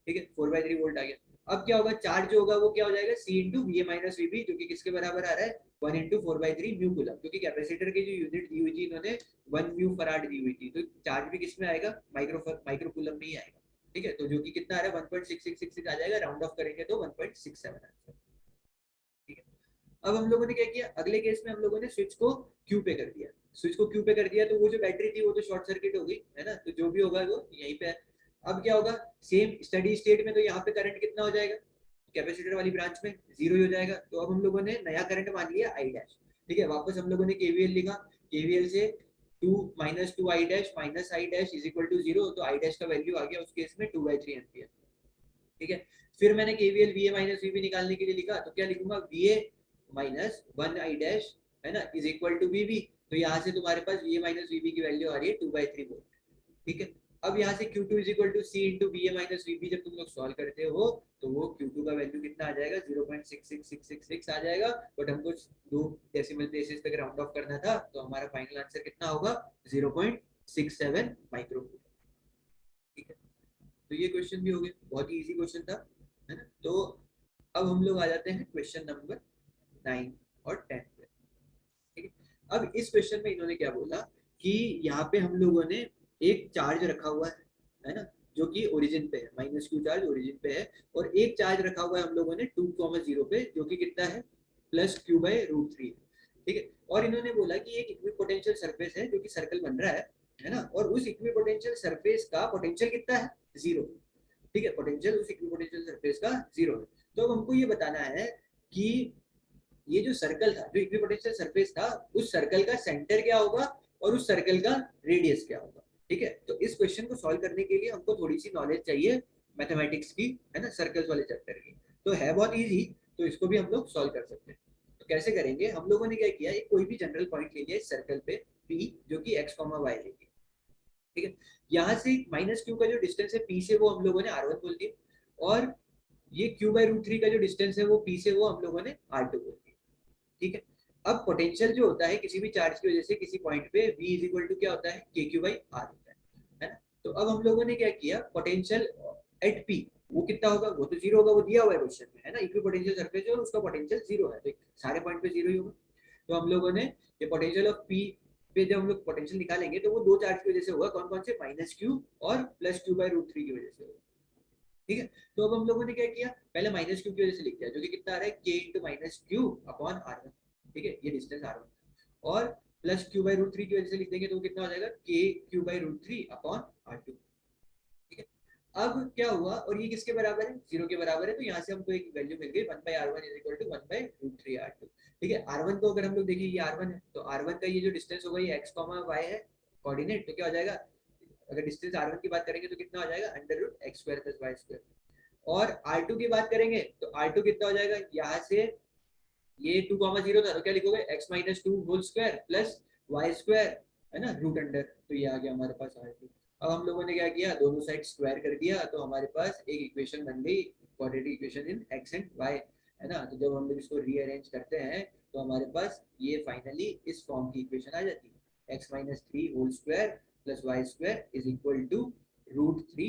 ठीक है, 4/3 वोल्ट आ गया। अब क्या होगा, चार्ज जो होगा वो क्या हो जाएगा, C into V A minus V B, जो कि किसके बराबर आ रहा है 1 इंटू 4/3 म्यू कूलम, क्योंकि कैपेसिटर की जो यूनिट दी हुई थी इन्होंने 1 म्यू फराड दी हुई थी, तो चार्ज भी किसमें आएगा माइक्रो कूलम में ही आएगा, ठीक है। तो जो कि कितना आ रहा है 1.6666 आ जाएगा, राउंड ऑफ करेंगे तो 1.67 आंसर, ठीक है। अब हम लोगों ने क्या किया, अगले केस में हम लोगों ने स्विच को क्यू पे कर दिया, स्विच को क्यू पे कर दिया, तो वो जो बैटरी थी वो तो शॉर्ट सर्किट हो गई, है ना, तो जो भी होगा वो यहीं पे है। अब क्या होगा, सेम स्टडी स्टेट में तो यहाँ पे करंट कितना हो जाएगा, कैपेसिटर वाली ब्रांच में 0 ही हो जाएगा। तो अब हम लोगों ने नया करंट मान लिया आई डैश, ठीक है। वापस हम लोगों ने केवीएल लिखा, केवीएल से 2 minus 2 I dash minus I dash is equal to 0, तो आई डैश का वैल्यू आ गया उस केस में 2/3 एम्पियर, ठीक है। फिर मैंने KVL V A minus V B निकालने के लिए लिखा, तो क्या लिखूंगा, V A minus 1 I dash, है ना, is equal to V B. तो यहाँ से तुम्हारे पास V A minus V B की वैल्यू आ रही है 2/3 वोल्ट, ठीक है। अब यहाँ से Q2 is equal to C into V A minus V B जब तुम लोग सॉल्व करते हो तो वो Q2 का वैल्यू कितना आ जाएगा 0.66666 आ जाएगा, बट हमको 2 डेसिमल प्लेसेस तक राउंड ऑफ करना था, तो हमारा फाइनल आंसर कितना होगा 0.67 माइक्रो, ठीक है। तो ये क्वेश्चन भी हो गया, बहुत ही इजी क्वेश्चन था, है ना। तो अब हम लोग आ जाते हैं क्वेश्चन नंबर 9 और 10 पे, ठीक है। अब इस क्वेश्चन में इन्होंने क्या बोला कि यहाँ पे हम लोगों ने एक चार्ज रखा हुआ है ना, जो कि ओरिजिन पे है, माइनस क्यू चार्ज ओरिजिन पे है, और एक चार्ज रखा हुआ है हम लोगों ने 2,0 पे, जो कि कितना है plus Q by root three, ठीक है। और इन्होंने बोला कि एक इक्विपोटेंशियल सरफेस है जो कि सर्कल बन रहा है ना, और उस इक्विपोटेंशियल सरफेस का पोटेंशियल कितना है, जीरो, ठीक है। पोटेंशियल उस इक्विपोटेंशियल सरफेस का जीरो है। तो अब हमको ये बताना है कि ये जो सर्कल था, जो इक्विपोटेंशियल सरफेस था, उस सर्कल का सेंटर क्या होगा और उस सर्कल का रेडियस क्या होगा, ठीक है। तो इस क्वेश्चन को सॉल्व करने के लिए हमको थोड़ी सी नॉलेज चाहिए मैथमेटिक्स की, है ना, सर्कल्स वाले चैप्टर की। तो है बहुत इजी, तो इसको भी हम लोग सॉल्व कर सकते हैं। तो कैसे करेंगे, हम लोगों ने क्या किया, एक कोई भी जनरल पॉइंट ले लिया इस सर्कल पे P, जो कि x, y ले लिया, ठीक है। यहाँ से माइनस क्यू का जो डिस्टेंस है P से, वो हम लोगों ने R1 बोल दिया, और ये क्यू बाई रूट थ्री का जो डिस्टेंस है वो P से, वो हम लोगों ने R2 बोल दिया, ठीक है। अब पोटेंशियल जो होता है किसी भी चार्ज की वजह से किसी पॉइंट पे V इज इक्वल टू क्या होता है, के क्यू बाई आर होता है ना। तो अब हम लोगों ने क्या किया, पोटेंशियल एट P वो कितना होगा, वो तो जीरो होगा, वो दिया हुआ है क्वेश्चन में, है ना। इक्विपोटेंशियल सरफेस है और उसका पोटेंशियल जीरो है, तो सारे पॉइंट पे जीरो ही होगा। तो हम लोगों ने ये पोटेंशियल ऑफ P पे जब हम लोग पोटेंशियल निकालेंगे तो वो दो चार्ज की वजह से होगा, कौन कौन से, माइनस क्यू और plus Q by root three की वजह से होगा, ठीक है। तो अब हम लोगों ने क्या किया, पहले माइनस क्यू की वजह से लिख दिया, जो कि कितना आ रहा है, K into minus Q upon R one, ठीक है, ये डिस्टेंस आर वन, और plus Q by root three की वजह से लिख देंगे तो कितना हो जाएगा, K Q by root three upon R two, ठीक है। अब क्या हुआ, और ये किसके बराबर है, जीरो के बराबर है, तो यहाँ से हमको एक वैल्यू मिल गई, one by R one is equal to one by root three R two, ठीक है। आर वन को अगर हम लोग देखें, ये आर वन है, तो आर वन का ये जो डिस्टेंस होगा, ये एक्स कॉमा वाई है कोऑर्डिनेट, तो क्या हो जाएगा, अगर डिस्टेंस आर वन की बात करेंगे तो कितना हो जाएगा, under root X square plus Y square. और R2 की बात करेंगे तो R2 कितना हो जाएगा, यहाँ से ये 2,0 था तो क्या लिखोगे, x minus two whole square plus Y square, है ना, रूट अंडर, तो ये आ गया हमारे पास R2। अब हम लोगों ने क्या किया, दोनों साइड स्क्वायर कर दिया, तो हमारे पास एक इक्वेशन बन गई, quadratic equation in x and y, है ना। तो जब हम लोग इसको रीअरेंज करते हैं तो हमारे पास ये फाइनली इस फॉर्म की इक्वेशन आ जाती है, x minus three whole square plus Y square is equal to root three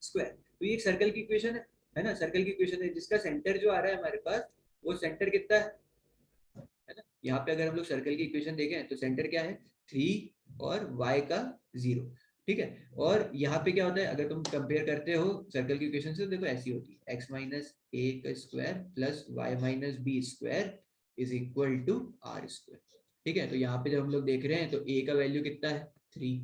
square. तो ये एक सर्कल की इक्वेशन है ना, सर्कल की इक्वेशन है जिसका सेंटर जो आ रहा है हमारे पास, वो सेंटर कितना है ना। यहाँ पे अगर हम लोग सर्कल की इक्वेशन देखें तो सेंटर क्या है, 3 और y का 0, ठीक है। और यहाँ पे क्या होता है, अगर तुम कंपेयर करते हो सर्कल की इक्वेशन से, तो देखो ऐसी होती है, x माइनस ए का square plus Y minus B square is equal to R square, ठीक है। तो यहाँ पे जब हम लोग देख रहे हैं तो a का वैल्यू कितना है 3,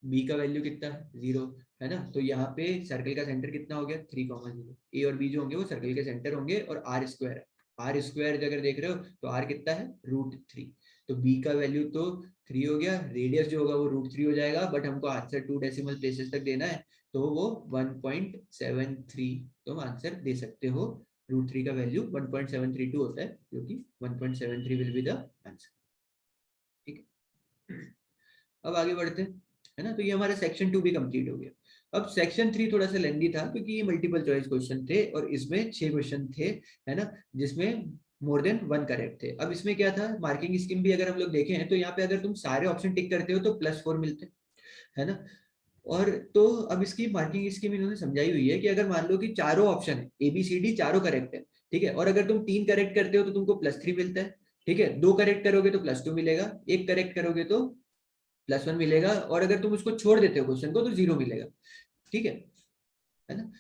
b का वैल्यू कितना है 0, है ना। तो यहाँ पे सर्कल का सेंटर कितना हो गया 3,0, ए और बी जो होंगे वो सर्कल के सेंटर होंगे, और आर स्क्वायर, आर स्क्वायर अगर देख रहे हो तो आर कितना है रूट थ्री, तो बी का वैल्यू तो 3 हो गया, रेडियस जो होगा वो रूट थ्री हो जाएगा, बट हमको आंसर 2 डेसिमल प्लेसेस तक देना है, तो वो 1.73, तुम आंसर दे सकते हो, रूट थ्री का वैल्यू 1.732 होता है, जो कि 1.73 विल बी द आंसर, ठीक है। अब आगे बढ़ते हैं, है ना। तो ये हमारा सेक्शन 2 भी कंप्लीट हो गया। अब सेक्शन 3 थोड़ा सा लेंदी था, क्योंकि ये मल्टीपल चॉइस क्वेश्चन थे और इसमें 6 क्वेश्चन थे, है ना, जिसमें मोर देन वन करेक्ट थे। अब इसमें क्या था, मार्किंग स्कीम भी अगर हम लोग देखें हैं तो यहाँ पे अगर तुम सारे ऑप्शन टिक करते हो तो +4 मिलते, है ना। और तो अब इसकी मार्किंग स्कीम इन्होंने समझाई हुई है कि अगर मान लो कि चारों ऑप्शन है ABCD चारों करेक्ट है, ठीक है, और अगर तुम 3 करेक्ट करते हो तो तुमको +3 मिलता है, ठीक है, 2 करेक्ट करोगे तो +2 मिलेगा, 1 करेक्ट करोगे तो +1 मिलेगा, और अगर तुम उसको छोड़ देते हो क्वेश्चन को तो 0 मिलेगा, ठीक है ना।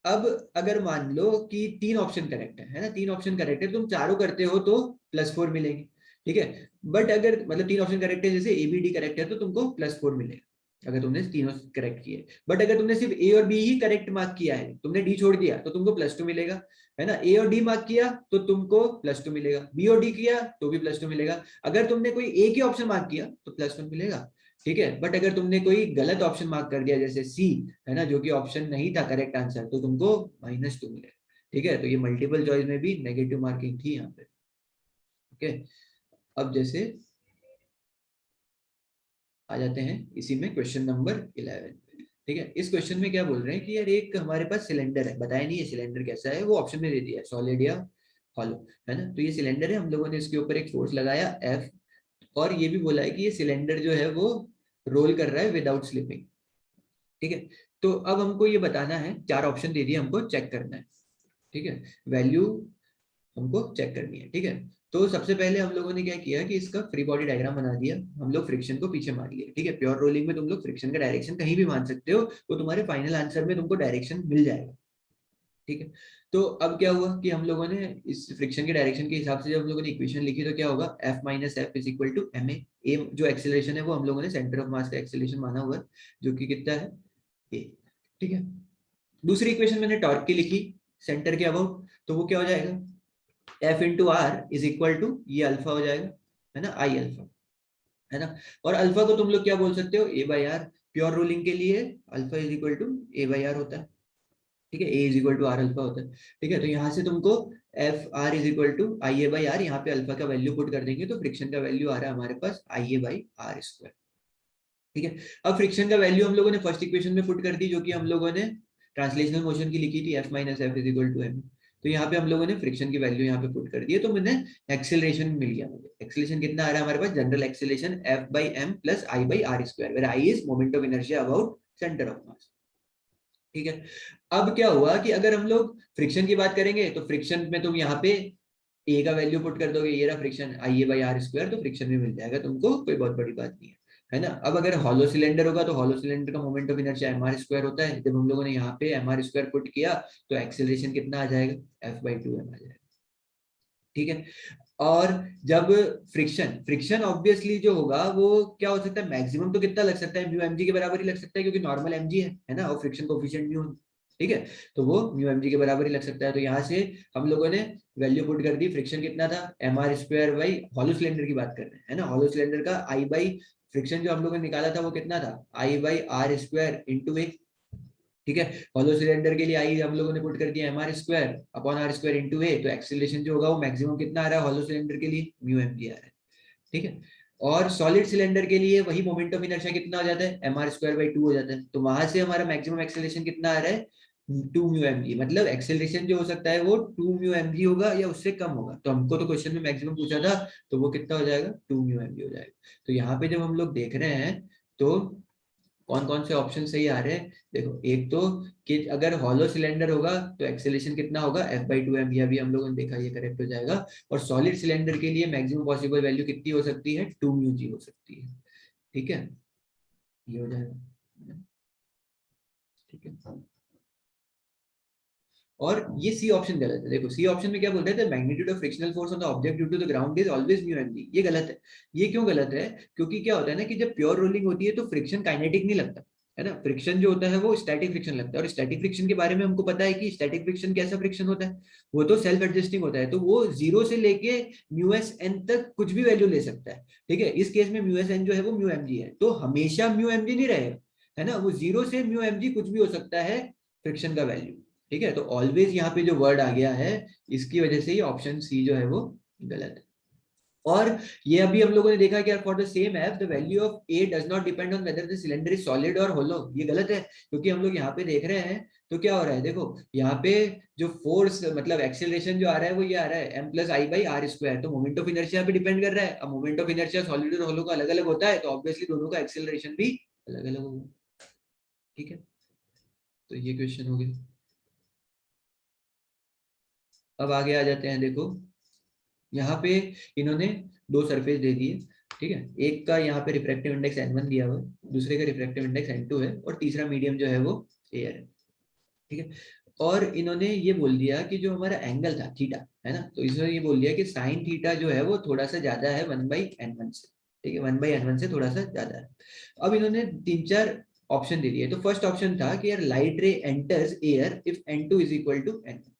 अब अगर मान लो कि 3 ऑप्शन करेक्ट है ना, 3 ऑप्शन करेक्ट है, तुम चारों करते हो तो +4 मिलेंगे, ठीक है। बट अगर मतलब 3 ऑप्शन करेक्ट है, जैसे ABD करेक्ट है तो तुमको +4 मिलेगा अगर तुमने तीनों करेक्ट किए। बट अगर तुमने सिर्फ A और B ही करेक्ट मार्क किया है, तुमने D छोड़ दिया तो तुमको +2 मिलेगा, है ना। A और D मार्क किया तो तुमको +2 मिलेगा, B और D किया तो भी +2 मिलेगा, अगर तुमने कोई एक ही ऑप्शन मार्क किया तो +1 मिलेगा, ठीक है। बट अगर तुमने कोई गलत ऑप्शन मार्क कर दिया जैसे सी, है ना, जो कि ऑप्शन नहीं था करेक्ट आंसर, तो तुमको -2 मिलेगा, ठीक है। तो ये मल्टीपल चॉइस में भी नेगेटिव मार्किंग थी यहाँ पे, ओके। अब जैसे आ जाते हैं इसी में क्वेश्चन नंबर 11, ठीक है। इस क्वेश्चन में क्या बोल रहे हैं कि यार एक हमारे पास सिलेंडर है, बताया नहीं है सिलेंडर कैसा है, वो ऑप्शन में दे दिया है, सॉलिड या हॉलो, है ना। तो ये सिलेंडर है, हम लोगों ने इसके ऊपर एक फोर्स लगाया F, और ये भी बोला है कि ये सिलेंडर जो है वो रोल कर रहा है विदाउट स्लिपिंग, ठीक है। तो अब हमको ये बताना है, 4 ऑप्शन दे दिए, हमको चेक करना है, ठीक है, वैल्यू हमको चेक करनी है, ठीक है। तो सबसे पहले हम लोगों ने क्या किया कि इसका फ्री बॉडी डायग्राम बना दिया, हम लोग फ्रिक्शन को पीछे मान लिया, ठीक है। प्योर रोलिंग में तुम लोग फ्रिक्शन का डायरेक्शन कहीं भी मान सकते हो, तो तुम्हारे फाइनल आंसर में तुमको डायरेक्शन मिल जाएगा, ठीक है। तो अब क्या हुआ कि हम लोगों ने इस फ्रिक्शन के डायरेक्शन के हिसाब से जब हम लोगों ने इक्वेशन लिखी तो क्या होगा, F minus F is equal to M A, जो एक्सेलरेशन है वो हम लोगों ने सेंटर ऑफ मास का एक्सेलरेशन माना हुआ है, जो कि कितना है ए, ठीक है। दूसरी इक्वेशन मैंने टॉर्क की लिखी सेंटर के अबाउट, तो वो क्या हो जाएगा, F into R is equal to, ये अल्फा हो जाएगा, है ना, आई अल्फा, है ना। और अल्फा को तुम लोग क्या बोल सकते हो, A by R. Pure rolling के लिए alpha is equal to A by R होता है, ठीक है, A is equal to R alpha होता है, ठीक है। तो यहाँ से तुमको F R is equal to I A by R, यहाँ पे अल्फा का वैल्यू पुट कर देंगे तो फ्रिक्शन का वैल्यू आ रहा है हमारे पास आई ए बाई आर स्क्वायर, ठीक है। अब फ्रिक्शन का वैल्यू हम लोगों ने फर्स्ट इक्वेशन में पुट कर दी, जो कि हम लोगों ने ट्रांसलेशनल मोशन की लिखी थी, F minus F is equal to M. तो यहाँ पे हम लोगों ने फ्रिक्शन की वैल्यू यहाँ पे पुट कर दी है, तो मैंने एक्सेलरेशन मिल गया मुझे। एक्सेलरेशन कितना आ रहा है हमारे पास, general acceleration F by M plus I by R square, where I is moment of inertia about centre of mass, ठीक है। अब क्या हुआ कि अगर हम लोग फ्रिक्शन की बात करेंगे तो फ्रिक्शन में तुम यहाँ पे ए का वैल्यू पुट कर दोगे, ये रहा friction I A by R square, तो फ्रिक्शन में मिल जाएगा तुमको, कोई बहुत बड़ी बात नहीं है ना। अब अगर हॉलो सिलेंडर होगा तो हॉलो सिलेंडर का moment of inertia M R square होता है, जब हम लोगों ने यहाँ पे एम आर स्क्वायर पुट किया तो एक्सेलरेशन कितना आ जाएगा, एफ बाई टू एम आ जाएगा, ठीक है। और जब फ्रिक्शन फ्रिक्शन ऑब्वियसली जो होगा वो क्या हो सकता है, मैक्सिमम तो कितना लग सकता है, म्यू एम जी के बराबर ही लग सकता है, क्योंकि नॉर्मल एम जी है ना, और फ्रिक्शन कोफिशिएंट म्यू, ठीक है, तो वो म्यू एम जी के बराबर ही लग सकता है। तो यहाँ से हम लोगों ने वैल्यू पुट कर दी, फ्रिक्शन कितना था, M R square by, hollow cylinder की बात कर रहे हैं, है ना, हॉलो सिलेंडर का आई बाई फ्रिक्शन जो हम लोगों ने निकाला था वो कितना था, आई बाई आर स्क्वायर इंटू ए, ठीक है। हॉलो सिलेंडर के लिए आई हम लोगों ने पुट कर दिया M R square upon R square into A, तो एक्सीलरेशन जो होगा वो मैक्सिमम कितना आ रहा है हॉलो सिलेंडर के लिए, म्यू एम जी आ रहा है, ठीक है। और सॉलिड सिलेंडर के लिए वही मोमेंट ऑफ इनर्शिया कितना हो जाता है, M R square by two हो जाता है, तो वहां से हमारा मैक्सिमम एक्सेलरेशन कितना आ रहा है, 2 म्यू एम जी, मतलब एक्सेलरेशन जो हो सकता है वो 2 म्यू एम जी होगा या उससे कम होगा। तो हमको तो क्वेश्चन में मैक्सिमम पूछा था, तो वो कितना हो जाएगा, 2 म्यू एम जी हो जाएगा। तो यहाँ पे जब हम लोग देख रहे हैं तो कौन कौन से ऑप्शन सही आ रहे हैं, देखो एक तो कि अगर हॉलो सिलेंडर होगा तो एक्सेलेरेशन कितना होगा, एफ बाई टू एम, यह भी हम लोगों ने देखा, ये करेक्ट हो जाएगा। और सॉलिड सिलेंडर के लिए मैक्सिमम पॉसिबल वैल्यू कितनी हो सकती है, 2 म्यू जी हो सकती है, ठीक है, ये हो जाएगा, ठीक है। और ये सी ऑप्शन गलत है, देखो सी ऑप्शन में क्या बोलते हैं, magnitude of frictional force on the object due to the ground is always mu M G, ये गलत है। ये क्यों गलत है, क्योंकि क्या होता है ना कि जब प्योर रोलिंग होती है तो फ्रिक्शन काइनेटिक नहीं लगता, है ना, फ्रिक्शन जो होता है वो स्टैटिक फ्रिक्शन लगता है। और स्टैटिक फ्रिक्शन के बारे में हमको पता है कि स्टैटिक फ्रिक्शन कैसा फ्रिक्शन होता है, वो तो सेल्फ एडजस्टिंग होता है, तो वो जीरो से लेके म्यू एस एन तक कुछ भी वैल्यू ले सकता है, ठीक है। इस केस में म्यू एस एन जो है वो म्यू एम जी है, तो हमेशा म्यू एम जी नहीं रहेगा, है ना, वो जीरो से म्यू एम जी कुछ भी हो सकता है फ्रिक्शन का वैल्यू, ठीक है। तो ऑलवेज यहाँ पे जो वर्ड आ गया है इसकी वजह से ही ऑप्शन सी जो है वो गलत है। और ये अभी हम लोगों ने देखा कि for the same F the value of A does not depend on whether the cylinder is solid और होलो, ये गलत है, क्योंकि हम लोग यहाँ पे देख रहे हैं तो क्या हो रहा है, देखो यहाँ पे जो फोर्स मतलब एक्सेलरेशन जो आ रहा है वो ये आ रहा है M plus I by R square, तो मोमेंट ऑफ इनर्शिया पे डिपेंड कर रहा है। अब मोमेंट ऑफ इनर्शिया सॉलिड और होलो का अलग अलग होता है, तो ऑब्वियसली दोनों का एक्सेलरेशन भी अलग अलग होगा, ठीक है। तो ये क्वेश्चन हो गया। अब आगे आ जाते हैं, देखो यहाँ पे इन्होंने 2 सरफेस दे दिए, ठीक है, एक का यहाँ पे रिफ्रैक्टिव इंडेक्स n1 दिया हुआ है, दूसरे का रिफ्रैक्टिव इंडेक्स n2 है, और तीसरा मीडियम जो है वो एयर है, ठीक है। और इन्होंने ये बोल दिया कि जो हमारा एंगल था थीटा, है ना, तो इसने ये बोल दिया कि साइन थीटा जो है वो थोड़ा सा ज्यादा है 1/n1 से, ठीक है, 1/n1 से थोड़ा सा ज्यादा है। अब इन्होंने 3-4 ऑप्शन दे दिए, तो फर्स्ट ऑप्शन था कि यार light ray enters air if n2 is equal to n1,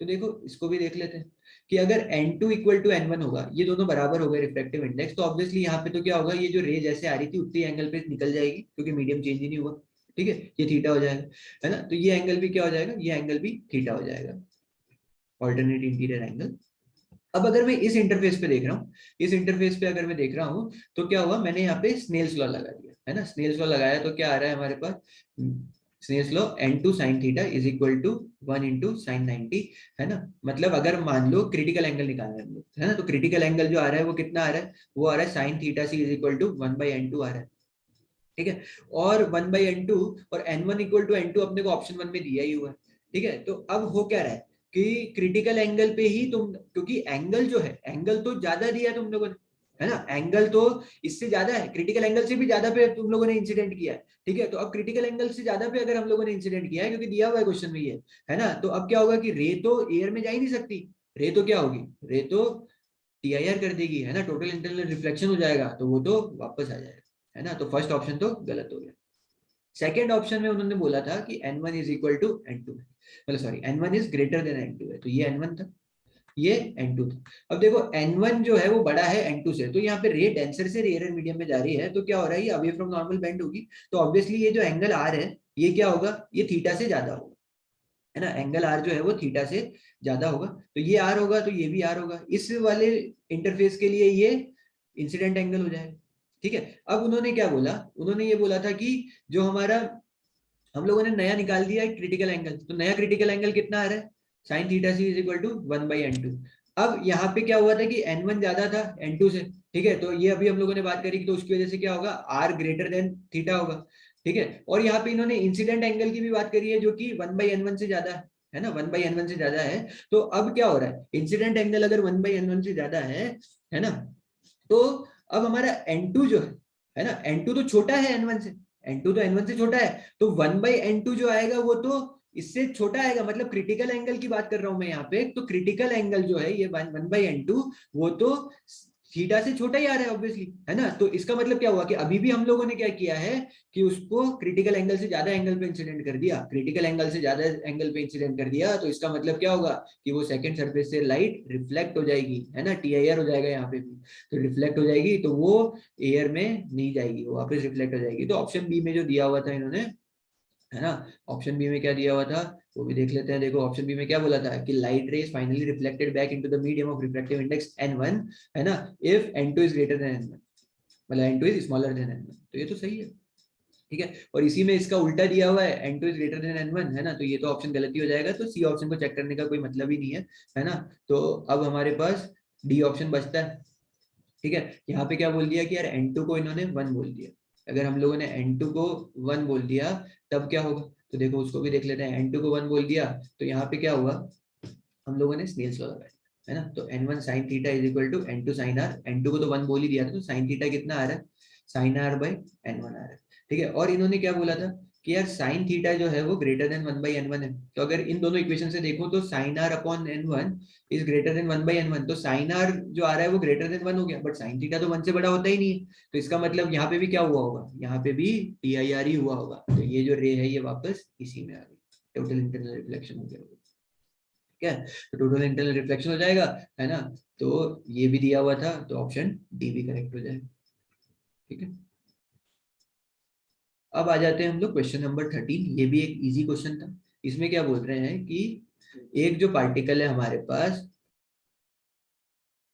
तो देखो इसको भी देख लेते हैं कि अगर n2 इक्वल टू n1 होगा, ये दोनों बराबर हो गए रिफ्रैक्टिव इंडेक्स, तो ऑब्वियसली यहाँ पे तो क्या होगा, ये जो रे जैसे आ रही थी उतनी एंगल पे निकल जाएगी, क्योंकि मीडियम चेंज ही नहीं हुआ, ठीक है, ये थीटा हो जाएगा, है ना, तो ये एंगल भी क्या हो जाएगा, ये एंगल भी थीटा हो जाएगा, ऑल्टरनेट इंटीरियर एंगल। अब अगर मैं इस इंटरफेस पे देख रहा हूँ, इस इंटरफेस पे अगर मैं देख रहा हूँ तो क्या हुआ, मैंने यहाँ पे स्नेल्स लॉ लगा दिया, है ना, स्नेल्स लॉ लगाया तो क्या आ रहा है हमारे पास, Snell's law n2 sin theta is equal to 1 into sin 90, है ना, मतलब अगर मान लो क्रिटिकल एंगल निकालना है हम लोग, है ना, तो क्रिटिकल एंगल जो आ रहा है वो कितना आ रहा है, वो आ रहा है sin theta c is equal to 1/n2 आ रहा है, ठीक है, और 1/n2 और n1 इक्वल टू n2 अपने को ऑप्शन 1 में दिया ही हुआ है। ठीक है, तो अब हो क्या रहा है कि क्रिटिकल एंगल पे ही तुम, क्योंकि एंगल जो है, एंगल तो ज्यादा दिया है तुम लोगों ने, है ना, एंगल तो इससे ज्यादा है, क्रिटिकल एंगल से भी ज्यादा पे तुम लोगों ने इंसिडेंट किया है। ठीक है, तो अब क्रिटिकल एंगल से ज्यादा पे अगर हम लोगों ने इंसिडेंट किया है, क्योंकि दिया हुआ है क्वेश्चन में ये, है ना, तो अब क्या होगा कि रे तो एयर में जा ही नहीं सकती, रे तो क्या होगी, रे तो टीआईआर कर देगी, है ना, टोटल इंटरनल रिफ्लेक्शन हो जाएगा, तो वो तो वापस आ जाएगा, है ना, तो फर्स्ट ऑप्शन तो गलत हो गया। सेकेंड ऑप्शन में उन्होंने बोला था कि n1 is equal to n2, मतलब sorry n1 is greater than n2 है, तो ये n1 था, ये n2 था। अब देखो n1 जो है वो बड़ा है n2 से, तो यहाँ पे रे डेंसर से रेयर मीडियम में जा रही है, तो क्या हो रहा है, ये अवे फ्रॉम नॉर्मल बेंड होगी, तो ऑब्वियसली ये जो एंगल आर है ये क्या होगा, ये थीटा से ज्यादा होगा, है ना, एंगल आर जो है वो थीटा से ज्यादा होगा, तो ये आर होगा तो ये भी आर होगा, इस वाले इंटरफेस के लिए ये इंसिडेंट एंगल हो जाएगा। ठीक है, अब उन्होंने क्या बोला, उन्होंने ये बोला था कि जो हमारा, हम लोगों ने नया निकाल दिया है क्रिटिकल एंगल, तो नया क्रिटिकल एंगल कितना आ रहा है, sine theta C is equal to 1/n2। अब यहाँ पे क्या हुआ था कि n1 ज्यादा था n2 से, ठीक है, तो ये अभी हम लोगों ने बात करी, तो उसकी वजह से क्या होगा, r ग्रेटर देन थीटा होगा। ठीक है, और यहाँ पे इन्होंने इंसिडेंट एंगल की भी बात करी है, जो कि 1/n1 से ज्यादा है ना, 1/n1 से ज्यादा है, तो अब क्या हो रहा है, इंसिडेंट एंगल अगर 1/n1 से ज्यादा है ना, तो अब हमारा n2 जो है ना, n2 तो छोटा है n1 से, n2 तो n1 से छोटा है, तो 1/n2 जो आएगा वो तो इससे छोटा आएगा, मतलब क्रिटिकल एंगल की बात कर रहा हूं मैं यहाँ पे, तो क्रिटिकल एंगल जो है ये 1/n2 वो तो थीटा से छोटा ही आ रहा है ऑब्वियसली, है ना, तो इसका मतलब क्या हुआ कि अभी भी हम लोगों ने क्या किया है कि उसको क्रिटिकल एंगल से ज्यादा एंगल पे इंसिडेंट कर दिया, क्रिटिकल एंगल से ज्यादा एंगल पे इंसिडेंट कर दिया, तो इसका मतलब क्या होगा कि वो सेकंड सरफेस से लाइट रिफ्लेक्ट हो जाएगी, है ना, टीआईआर हो जाएगा यहाँ पे भी, तो रिफ्लेक्ट हो जाएगी, तो वो एयर में नहीं जाएगी, वो वापस रिफ्लेक्ट हो जाएगी, तो ऑप्शन बी में जो दिया हुआ था इन्होंने, है ना, ऑप्शन बी में क्या दिया हुआ था वो भी देख लेते हैं। देखो ऑप्शन बी में क्या बोला था कि light rays finally reflected back into the medium of refractive index n1, है ना, if n2 is greater than n1, मतलब n2 is smaller than n1, तो ये तो सही है। ठीक है, और इसी में इसका उल्टा दिया हुआ है n2 is greater than n1, है ना, तो ये तो ऑप्शन गलत ही हो जाएगा, तो सी ऑप्शन को चेक करने का कोई मतलब ही नहीं है ना, तो अब हमारे पास डी ऑप्शन बचता है। ठीक है, यहाँ पे क्या बोल दिया कि यार n2 को इन्होंने 1 बोल दिया, अगर हम लोगों ने n2 को 1 बोल दिया तब क्या होगा, तो देखो उसको भी देख लेते हैं, n2 को 1 बोल दिया तो यहाँ पे क्या हुआ, हम लोगों ने स्नेल्स लॉ लगाया, है ना, तो n1 sin theta is equal to n2 sin r, n2 को तो 1 बोल ही दिया था, तो sin थीटा कितना आ रहा है, sin r by n1 आ रहा है। ठीक है, और इन्होंने क्या बोला था कि यार sin थीटा जो है वो ग्रेटर देन 1/n1 है, तो अगर इन दोनों इक्वेशन से देखो तो sin r upon n1 is greater than 1/n1, तो sin r जो आ रहा है वो ग्रेटर देन 1 हो गया, बट sin थीटा तो 1 से बड़ा होता ही नहीं है, तो इसका मतलब यहाँ पे भी क्या हुआ होगा, यहाँ पे भी TIR ही हुआ होगा, तो ये जो रे है ये वापस इसी में आ गई, टोटल इंटरनल रिफ्लेक्शन हो गया, ठीक है, तो टोटल इंटरनल रिफ्लेक्शन हो जाएगा, है ना, तो ये भी दिया हुआ था, तो ऑप्शन डी भी करेक्ट हो जाएगा। ठीक है, अब आ जाते हैं हम लोग क्वेश्चन नंबर 13, ये भी एक इजी क्वेश्चन था। इसमें क्या बोल रहे हैं कि एक जो पार्टिकल है हमारे पास,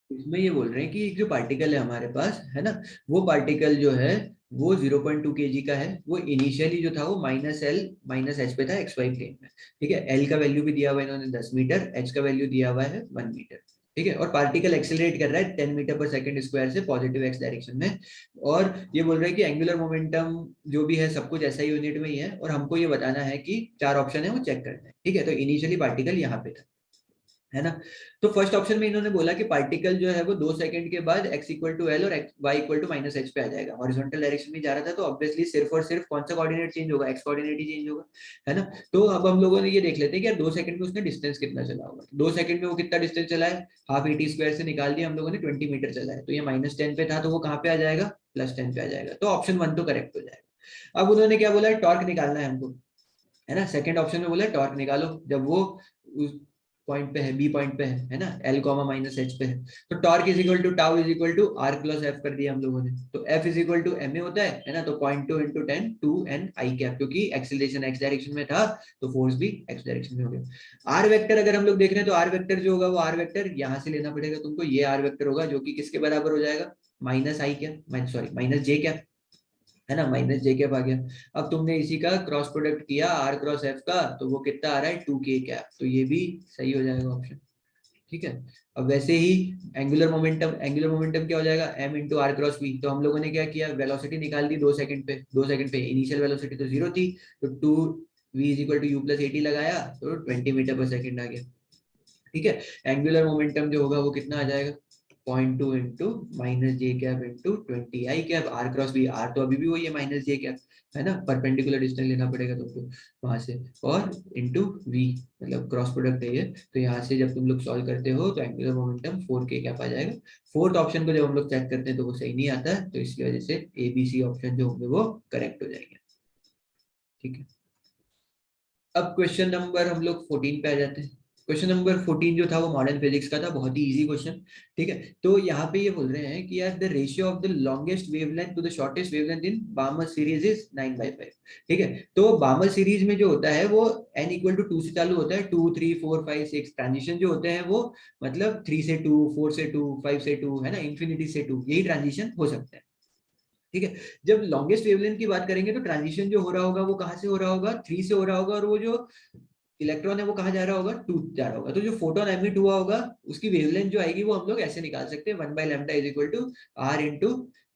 इसमें ये बोल रहे हैं कि एक जो पार्टिकल है हमारे पास, है ना, वो पार्टिकल जो है वो 0.2 kg का है, वो इनिशियली जो था वो -L -h पे था एक्स वाई प्लेन में। ठीक है, L का वैल्यू भी दिया हुआ है इन्होंने 10 मीटर, H का वैल्यू दिया हुआ है 1 मीटर। ठीक है, और पार्टिकल एक्सेलरेट कर रहा है 10 मीटर पर सेकंड स्क्वायर से पॉजिटिव एक्स डायरेक्शन में, और ये बोल रहे हैं कि एंगुलर मोमेंटम जो भी है सब कुछ ऐसा ही यूनिट में ही है, और हमको ये बताना है कि 4 ऑप्शन है वो चेक करना है। ठीक है, तो इनिशियली पार्टिकल यहाँ पे था, है ना, तो फर्स्ट ऑप्शन में इन्होंने बोला कि पार्टिकल जो है वो 2 सेकंड के बाद x इक्वल टू एल और y इक्वल टू -h पे आ जाएगा, हॉरिजॉन्टल डायरेक्शन में जा रहा था, तो ऑब्वियसली सिर्फ और सिर्फ कौन सा कोऑर्डिनेट चेंज होगा, x कोऑर्डिनेट ही चेंज होगा, है ना, तो अब हम लोगों ने ये देख लेते हैं कि यार 2 सेकंड में उसने डिस्टेंस कितना चला होगा, 2 सेकंड में वो कितना डिस्टेंस चला है, हाफ AT स्क्वायर से निकाल दिया हम लोगों ने, 20 मीटर चला है, तो ये -10 पे था, तो वो कहाँ पे आ जाएगा, +10 पे आ जाएगा, तो ऑप्शन 1 तो करेक्ट हो जाएगा। अब उन्होंने क्या बोला, टॉर्क निकालना है हमको, है ना, सेकंड ऑप्शन में बोला टॉर्क निकालो, जब वो उस पॉइंट पे है, बी पॉइंट पे है ना, L -h पे है, तो torque is equal to tau is equal to R प्लस F कर दिया हम लोगों ने, तो F इज इक्वल टू ma होता है ना, तो 0.2 इंटू 10 2n i कैप, क्योंकि एक्सीलरेशन x डायरेक्शन में था तो फोर्स भी x डायरेक्शन में हो गया। R वेक्टर अगर हम लोग देख रहे हैं तो R वेक्टर जो होगा वो R वेक्टर यहाँ से लेना पड़ेगा तुमको, ये R वेक्टर होगा जो कि किसके बराबर हो जाएगा, -i cap, sorry -j cap, है ना, -j कैप आ गया। अब तुमने इसी का क्रॉस प्रोडक्ट किया R क्रॉस F का, तो वो कितना आ रहा है 2k कैप, तो ये भी सही हो जाएगा ऑप्शन। ठीक है। अब वैसे ही एंगुलर मोमेंटम क्या हो जाएगा, m into R cross V. तो हम लोगों ने क्या किया, वेलोसिटी निकाल दी 2 सेकंड पे, 2 सेकंड पे इनिशियल वेलोसिटी तो 0 थी, तो 2v is equal to u plus 80 लगाया तो 20 मीटर पर सेकंड आ गया। ठीक है। एंगुलर मोमेंटम जो होगा वो कितना आ जाएगा, 0.2 into minus J cap into 20 I cap R cross B. R तो अभी भी वही है माइनस जे कैप, है ना, परपेंडिकुलर डिस्टेंस लेना पड़ेगा तुमको वहां से, और इंटू वी, मतलब क्रॉस प्रोडक्ट है ये। तो यहाँ से जब तुम लोग सॉल्व करते हो तो एंगुलर मोमेंटम 4k कैप आ जाएगा। फोर्थ ऑप्शन को जब हम लोग चेक करते हैं तो वो सही नहीं आता है, तो इसकी वजह से ए बी सी ऑप्शन जो होंगे वो करेक्ट हो जाएंगे। ठीक है। अब क्वेश्चन नंबर हम लोग 14 पे आ जाते हैं। क्वेश्चन नंबर 14 जो था वो मॉडर्न फिजिक्स का था, बहुत ही इजी क्वेश्चन। ठीक है। तो यहाँ पे ये बोल रहे हैं कि यार the ratio of the longest wavelength to the shortest wavelength in Balmer series is 9/5। ठीक है। तो बार्मर सीरीज में जो होता है वो n इक्वल टू 2 से चालू होता है, 2 3 4 5 6 ट्रांजिशन जो होते हैं वो मतलब 3 से 2, 4 से 2, 5 से 2, है ना, इंफिनिटी से 2, यही ट्रांजिशन हो सकते हैं। ठीक है। जब लॉन्गेस्ट वेवलेंथ की बात करेंगे तो ट्रांजिशन जो हो रहा होगा वो कहाँ से हो रहा होगा, 3 से हो रहा होगा, और वो जो इलेक्ट्रॉन है वो कहाँ जा रहा होगा, 2 जा रहा होगा। तो जो फोटोन एमिट हुआ होगा उसकी वेवलेंथ जो आएगी वो हम लोग ऐसे निकाल सकते हैं, 1/λ is equal to r into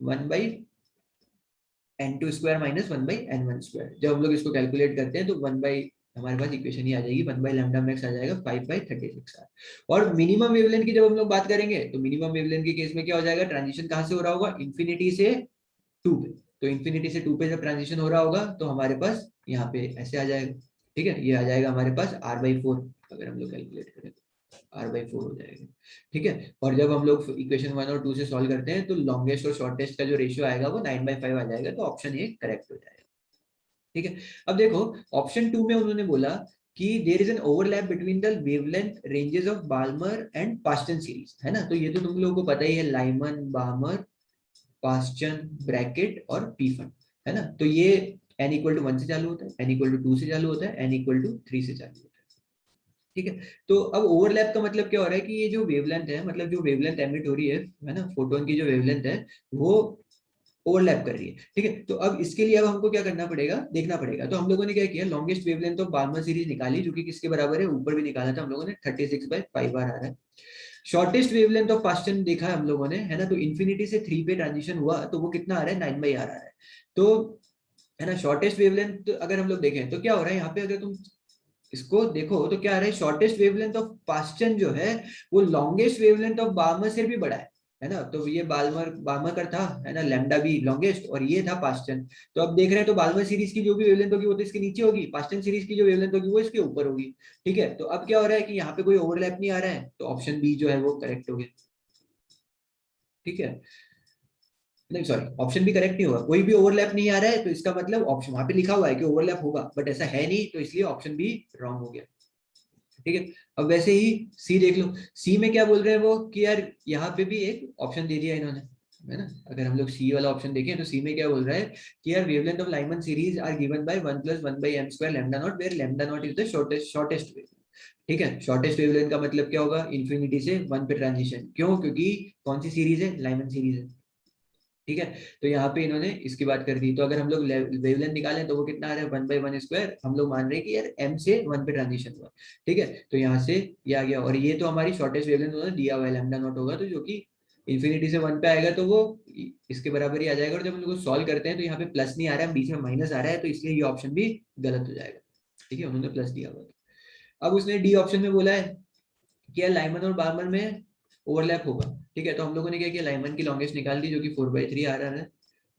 1/n2 square minus 1/n1 square. जब हम लोग इसको कैलकुलेट करते हैं तो हमारे पास इक्वेशन ही आ जाएगी, 1/λ मैक्स आ जाएगा 5/36r। और मिनिमम वेवलेंथ की जब हम लोग बात करेंगे तो मिनिमम वेवलेंथ के केस में क्या हो जाएगा, ट्रांजिशन कहाँ से हो रहा होगा, इन्फिनिटी से 2 पे। तो इन्फिनिटी से 2 पे जब ट्रांजिशन हो रहा होगा तो हमारे पास यहाँ पे ऐसे आ जाएगा। ठीक है। ये आ जाएगा हमारे पास r/4, अगर हम लोग कैलकुलेट करें तो r/4 हो जाएगा। ठीक है। और जब हम लोग इक्वेशन 1 और 2 से सॉल्व करते हैं तो लॉन्गेस्ट और शॉर्टेस्ट का जो रेशियो आएगा वो 9/5 आ जाएगा, तो ऑप्शन ए करेक्ट हो जाएगा। ठीक है। अब देखो ऑप्शन 2 में उन्होंने बोला कि there is an overlap between the wavelength ranges of Balmer and Paschen series, है ना। तो ये तो तुम लोगों को पता ही है, लाइमन, बाल्मर, पास्चन, ब्रैकेट और पीफन, है ना। तो ये n इक्वल टू 1 से चालू होता है, n इक्वल टू 2 से चालू होता है, n इक्वल टू 3 से चालू होता है। ठीक है। तो अब ओवरलैप का मतलब क्या हो रहा है कि ये जो वेवलेंथ है, मतलब जो वेवलेंथ एमिट हो रही है ना, फोटोन की जो वेवलेंथ है वो ओवरलैप कर रही है। ठीक है। तो अब इसके लिए अब हमको क्या करना पड़ेगा, देखना पड़ेगा। तो हम लोगों ने क्या किया, longest wavelength of Barmer series निकाली जो कि किसके बराबर है, ऊपर भी निकाला था हम लोगों ने, 36/5 बार आ रहा है। शॉर्टेस्ट वेवलेंथ ऑफ पास्टन देखा है हम लोगों ने, है ना। तो इन्फिनिटी से 3 पे ट्रांजिशन हुआ तो वो कितना आ रहा है, 9/r आ रहा है। तो है ना, शॉर्टेस्ट वेवलेंथ अगर हम लोग देखें तो क्या हो रहा है यहाँ पे, अगर तुम इसको देखो तो क्या आ रहा है, शॉर्टेस्ट वेवलेंथ ऑफ पास्टन जो है वो लॉन्गेस्ट वेवलेंथ ऑफ बार्मर से भी बड़ा है ना। तो ये बार्मर का था, है ना, लैम्डा भी लॉन्गेस्ट, और ये था पास्टन। तो अब देख रहे हैं तो बार्मर सीरीज की जो भी वेवलेंथ होगी वो तो इसके नीचे होगी, पास्टन सीरीज की जो वेवलेंथ होगी वो इसके ऊपर होगी। ठीक है। तो अब क्या हो रहा है कि यहाँ पे कोई ओवरलैप नहीं आ रहा है, तो ऑप्शन बी जो है वो करेक्ट हो गया। ठीक है। नहीं सॉरी, ऑप्शन भी करेक्ट नहीं होगा, कोई भी ओवरलैप नहीं आ रहा है, तो इसका मतलब ऑप्शन वहां पे लिखा हुआ है कि ओवरलैप होगा बट ऐसा है नहीं, तो इसलिए ऑप्शन बी रॉन्ग हो गया। ठीक है। अब वैसे ही सी देख लो, सी में क्या बोल रहे हैं वो कि यार यहाँ पे भी एक ऑप्शन दे दिया इन्होंने, है ना। अगर हम लोग सी वाला ऑप्शन देखें तो सी में क्या बोल रहा है कि यार wavelength of Lyman series are given by 1 + 1/m² lambda naught, where lambda naught is the shortest wavelength. ठीक है। शॉर्टेस्ट वेवलेंथ का मतलब क्या होगा, इन्फिनिटी से 1 पे ट्रांजिशन, क्यों, क्योंकि कौन सी सीरीज है, लाइमन सीरीज है। ठीक है। तो यहाँ पे इन्होंने इसकी बात कर दी, तो अगर हम लोग वेवलेंथ निकालें तो वो कितना आ रहा है, 1/1²। हम लोग मान रहे हैं कि यार m से 1 पे ट्रांजिशन हुआ। ठीक है। तो यहाँ से ये आ गया, और ये तो हमारी शॉर्टेस्ट वेवलेंथ होगा, दिया हुआ है लैम्डा नॉट होगा, तो जो कि इन्फिनिटी से 1 पे आएगा तो वो इसके बराबर ही आ जाएगा। और जब हम लोग सॉल्व करते हैं तो यहाँ पे प्लस नहीं आ रहा है, बीच में माइनस आ रहा है, तो इसलिए ये ऑप्शन भी गलत हो जाएगा। ठीक है, उन्होंने प्लस दिया हुआ। अब उसने डी ऑप्शन में बोला है कि यार लाइमन और बार्मर में ओवरलैप होगा। ठीक है। तो हम लोगों ने क्या किया, लाइमन की लॉन्गेस्ट निकाल दी जो कि 4/3 आ रहा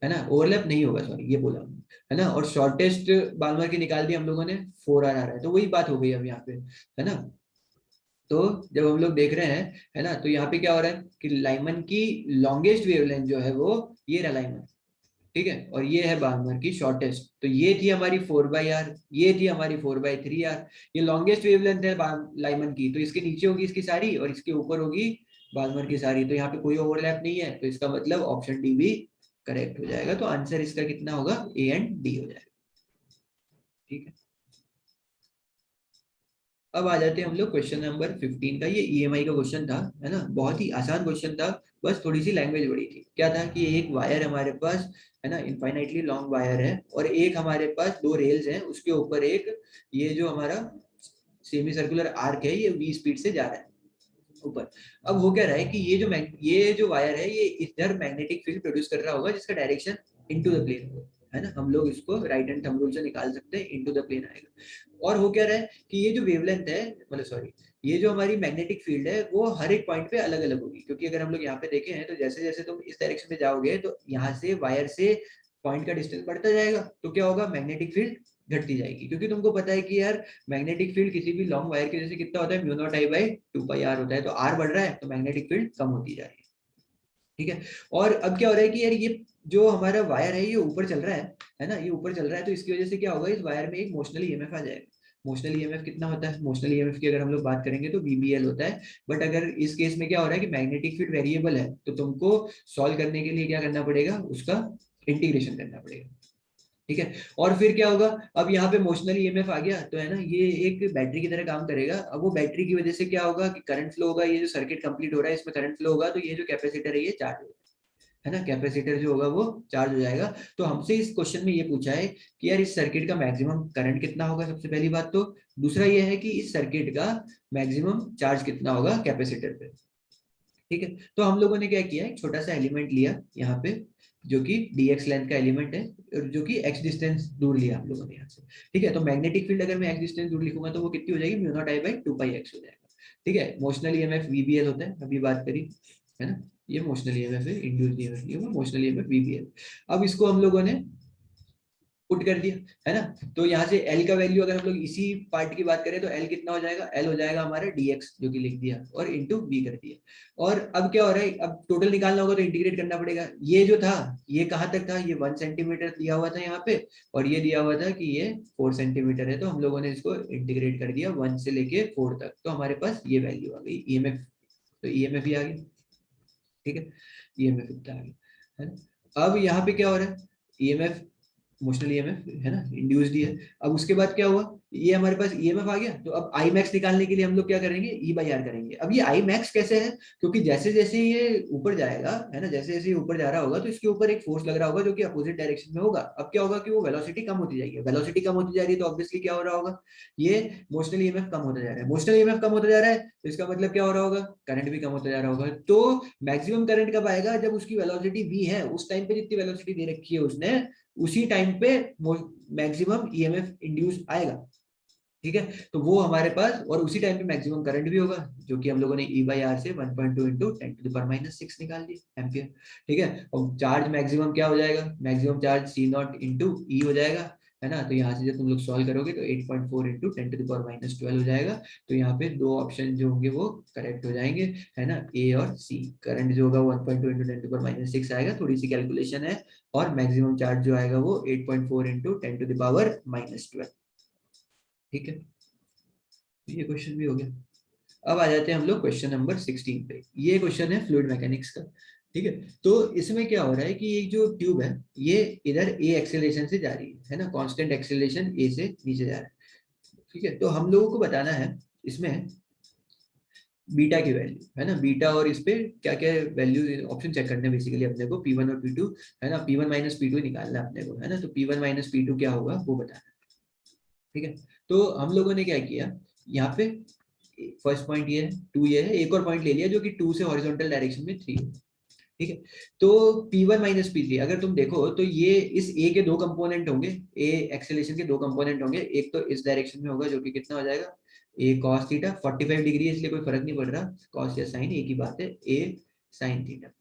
है ना, ओवरलैप नहीं होगा, सॉरी ये बोला हमने, है ना। और शॉर्टेस्ट बार्मर की निकाल दी हम लोगों ने, 4r आ रहा है, तो वही बात हो गई अब यहाँ पे, है ना। तो जब हम लोग देख रहे हैं, है ना, तो यहाँ पे क्या हो रहा है कि लाइमन की लॉन्गेस्ट वेवलेंथ जो है वो ये रहा लाइमन। ठीक है। और ये है बार्मर की शॉर्टेस्ट, तो ये थी हमारी 4/r, ये थी हमारी 4/3r। ये लॉन्गेस्ट वेवलेंथ है लाइमन की, तो इसके नीचे होगी इसकी सारी और इसके ऊपर होगी बार्मर की सारी, तो यहाँ पे कोई ओवरलैप नहीं है, तो इसका मतलब ऑप्शन डी भी करेक्ट हो जाएगा। तो आंसर इसका कितना होगा, ए एंड डी हो जाएगा। ठीक है। अब आ जाते हैं हम लोग क्वेश्चन नंबर 15 का। ये ईएमआई का क्वेश्चन था, है ना, बहुत ही आसान क्वेश्चन था, बस थोड़ी सी लैंग्वेज बड़ी थी। क्या था कि एक वायर हमारे पास, है ना, इनफाइनाइटली लॉन्ग वायर है, और एक हमारे पास 2 रेल्स हैं, उसके ऊपर एक ये जो हमारा सेमी सर्कुलर आर्क है ये v स्पीड से जा रहा है। ऊपर। अब हो क्या रहा है कि ये जो वायर है ये इधर मैग्नेटिक फील्ड प्रोड्यूस कर रहा होगा जिसका डायरेक्शन इनटू द प्लेन होगा, है ना। हम लोग इसको राइट हैंड थंब रूल से निकाल सकते हैं, इनटू द प्लेन आएगा। और हो क्या रहा है कि ये जो वेवलेंथ है, मतलब सॉरी, ये जो हमारी मैग्नेटिक फील्ड है वो हर एक पॉइंट पे अलग अलग होगी, क्योंकि अगर हम लोग यहाँ पे देखें हैं तो जैसे जैसे तुम इस डायरेक्शन में जाओगे तो यहाँ से वायर से पॉइंट का डिस्टेंस बढ़ता जाएगा, तो क्या होगा, मैग्नेटिक फील्ड घटती जाएगी। क्योंकि तुमको पता है कि यार मैग्नेटिक फील्ड किसी भी लॉन्ग वायर के जैसे कितना होता है, mu naught I by 2 pi R होता है, तो आर बढ़ रहा है तो मैग्नेटिक फील्ड कम होती जा रही है, ठीक है। और अब क्या हो रहा है कि यार ये जो हमारा वायर है ये ऊपर चल रहा है ना, ये ऊपर चल रहा है, तो इसकी वजह से क्या होगा, इस वायर में एक मोशनल ईएमएफ आ जाएगा। मोशनल ईएमएफ कितना होता है, मोशनल ईएमएफ की अगर हम लोग बात करेंगे तो वीबीएल होता है। बट अगर इस केस में क्या हो रहा है कि मैग्नेटिक फील्ड वेरिएबल है, तो तुमको सॉल्व करने के लिए क्या करना पड़ेगा, उसका इंटीग्रेशन करना पड़ेगा, ठीक है। और फिर क्या होगा, अब यहाँ पे मोशनल ईएमएफ आ गया तो है ना, ये एक बैटरी की तरह काम करेगा। अब वो बैटरी की वजह से क्या होगा कि करंट फ्लो होगा, ये जो सर्किट कंप्लीट हो रहा है इसमें करंट फ्लो होगा, तो ये जो कैपेसिटर है ये चार्ज होगा, है ना। कैपेसिटर जो होगा वो चार्ज हो जाएगा। तो हमसे इस क्वेश्चन में ये पूछा है कि यार इस सर्किट का मैक्सिमम करंट कितना होगा, सबसे पहली बात तो। दूसरा ये है कि इस सर्किट का मैक्सिमम चार्ज कितना होगा कैपेसिटर पे, ठीक है। तो हम लोगों ने क्या किया, एक छोटा सा एलिमेंट लिया यहाँ पे जो कि dx लेंथ का एलिमेंट है, और जो कि x डिस्टेंस दूर लिया हम लोगों ने यहाँ से, ठीक है। तो मैग्नेटिक फील्ड अगर मैं x डिस्टेंस दूर लिखूंगा तो वो कितनी हो जाएगी, mu naught I by 2 pi x हो जाएगा, ठीक है। मोशनल ईएमएफ वीबीएल होता है, अभी बात करी, है ना। ये मोशनल ईएमएफ है, इंड्यूस्ड ईएमएफ नहीं होगा, मोशनल ईएमएफ वीबीएल। अब इसको हम लोगों ने पुट कर दिया, है ना। तो यहाँ से L का वैल्यू अगर हम लोग इसी पार्ट की बात करें तो L कितना हो जाएगा, L हो जाएगा हमारा dx जो कि लिख दिया और इनटू v कर दिया। और अब क्या हो रहा है, अब टोटल निकालना होगा तो इंटीग्रेट करना पड़ेगा। ये जो था ये कहाँ तक था, ये 1 सेंटीमीटर दिया हुआ था यहाँ पे, और ये दिया हुआ था कि ये 4 सेंटीमीटर है, तो हम लोगों ने इसको इंटीग्रेट कर दिया 1 से लेके 4 तक, तो हमारे पास ये वैल्यू आ गई ईएमएफ। तो ईएमएफ ही आ गया, ठीक है। ईएमएफ इतना आ गया, है ना। अब यहाँ पे क्या हो रहा है, ईएमएफ मोशनल ईएमएफ है ना, इंड्यूस्ड ही है। अब उसके बाद क्या हुआ, ये हमारे पास ईएमएफ आ गया, तो अब आई मैक्स निकालने के लिए हम लोग क्या करेंगे, ई बाई आर करेंगे। अब ये आई मैक्स कैसे है, क्योंकि जैसे जैसे ये ऊपर जाएगा, है ना, जैसे जैसे ये ऊपर जा रहा होगा तो इसके ऊपर एक फोर्स लग रहा होगा जो कि अपोजिट डायरेक्शन में होगा। अब क्या होगा कि वो वेलोसिटी कम होती जाएगी, वेलोसिटी कम होती जा रही है तो ऑब्वियसली क्या हो रहा होगा, ये मोशनल ईएमएफ कम होता जा रहा है। मोशनल ईएमएफ कम होता जा रहा है तो इसका मतलब क्या हो रहा होगा, करंट भी कम होता जा रहा होगा। तो मैक्सिमम करंट कब आएगा, जब उसकी वेलोसिटी v है, उस टाइम पे जितनी वेलोसिटी दे रखी है उसने, उसी टाइम पे मैक्सिमम ईएमएफ इंड्यूस आएगा, ठीक है। तो वो हमारे पास, और उसी टाइम पे मैक्सिमम करंट भी होगा, जो कि हम लोगों ने ई बाई आर से 1.2 इंटू 10⁻⁻�6 निकाल दिया एम्पियर, ठीक है। और चार्ज मैक्सिमम क्या हो जाएगा, maximum charge C naught into E हो जाएगा, है ना। तो यहाँ से जब तुम लोग सॉल्व करोगे तो 8.4 इंटू 10⁻12 हो जाएगा। तो यहाँ पे दो ऑप्शन जो होंगे वो करेक्ट हो जाएंगे, है ना, ए और सी। करंट जो होगा 1.2 इंटू 10⁻�6 आएगा, थोड़ी सी कैलकुलेशन है, और मैक्सिमम चार्ज जो आएगा वो 8.4 इंटू 10⁻12, ठीक है। ये क्वेश्चन भी हो गया। अब आ जाते हैं हम लोग क्वेश्चन नंबर 16 पे। ये क्वेश्चन है फ्लूइड मैकेनिक्स का, ठीक है। तो इसमें क्या हो रहा है कि ये जो ट्यूब है ये इधर ए एक्सेलरेशन से जा रही है ना, कांस्टेंट एक्सेलरेशन ए से नीचे जा रहा है, ठीक है। तो हम लोगों को बताना है इसमें बीटा की वैल्यू, है ना, बीटा, और इस पे क्या क्या वैल्यू ऑप्शन चेक करने हैं बेसिकली अपने को, P1 और P2, है ना। P1 माइनस P2 निकालना है अपने को, है ना। तो P1 माइनस P2 क्या होगा वो बताना है, ठीक है। तो हम लोगों ने क्या किया, यहाँ पे फर्स्ट पॉइंट ये है, 2 ये है, एक और पॉइंट ले लिया जो कि 2 से हॉरिजॉन्टल डायरेक्शन में 3 है, ठीक है। तो P1 माइनस P3 अगर तुम देखो तो ये इस ए के दो कंपोनेंट होंगे, ए एक्सेलरेशन के दो कंपोनेंट होंगे, एक तो इस डायरेक्शन में होगा जो कि कितना हो जाएगा, ए कॉस थीटा, 45 डिग्री है इसलिए कोई फर्क नहीं पड़ रहा, कॉस या साइन एक ही बात है, ए साइन थीटा,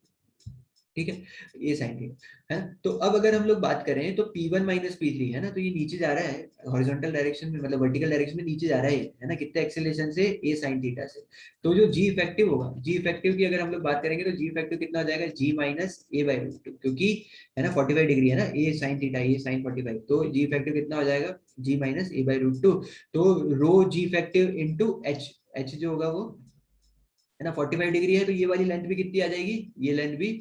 ठीक है, ये साइन थीटा, है ना। तो अब अगर हम लोग बात करें तो P1 माइनस P3 है ना, तो ये नीचे जा रहा है हॉरिजॉन्टल डायरेक्शन में, मतलब वर्टिकल डायरेक्शन में नीचे जा रहा है ना, कितने एक्सेलरेशन से, ए साइन थीटा से। तो जो जी इफेक्टिव होगा, जी इफेक्टिव की अगर हम लोग बात करेंगे तो जी इफेक्टिव कितना हो जाएगा, G minus A by root two, क्योंकि है ना 45 डिग्री है ना, A sine theta, A sine 45, तो जी इफेक्टिव कितना हो जाएगा, G minus A by root two. तो रो जी इफेक्टिव इंटू एच, एच जो होगा वो, है ना, 45 डिग्री है तो ये वाली लेंथ भी कितनी आ जाएगी, ये लेंथ भी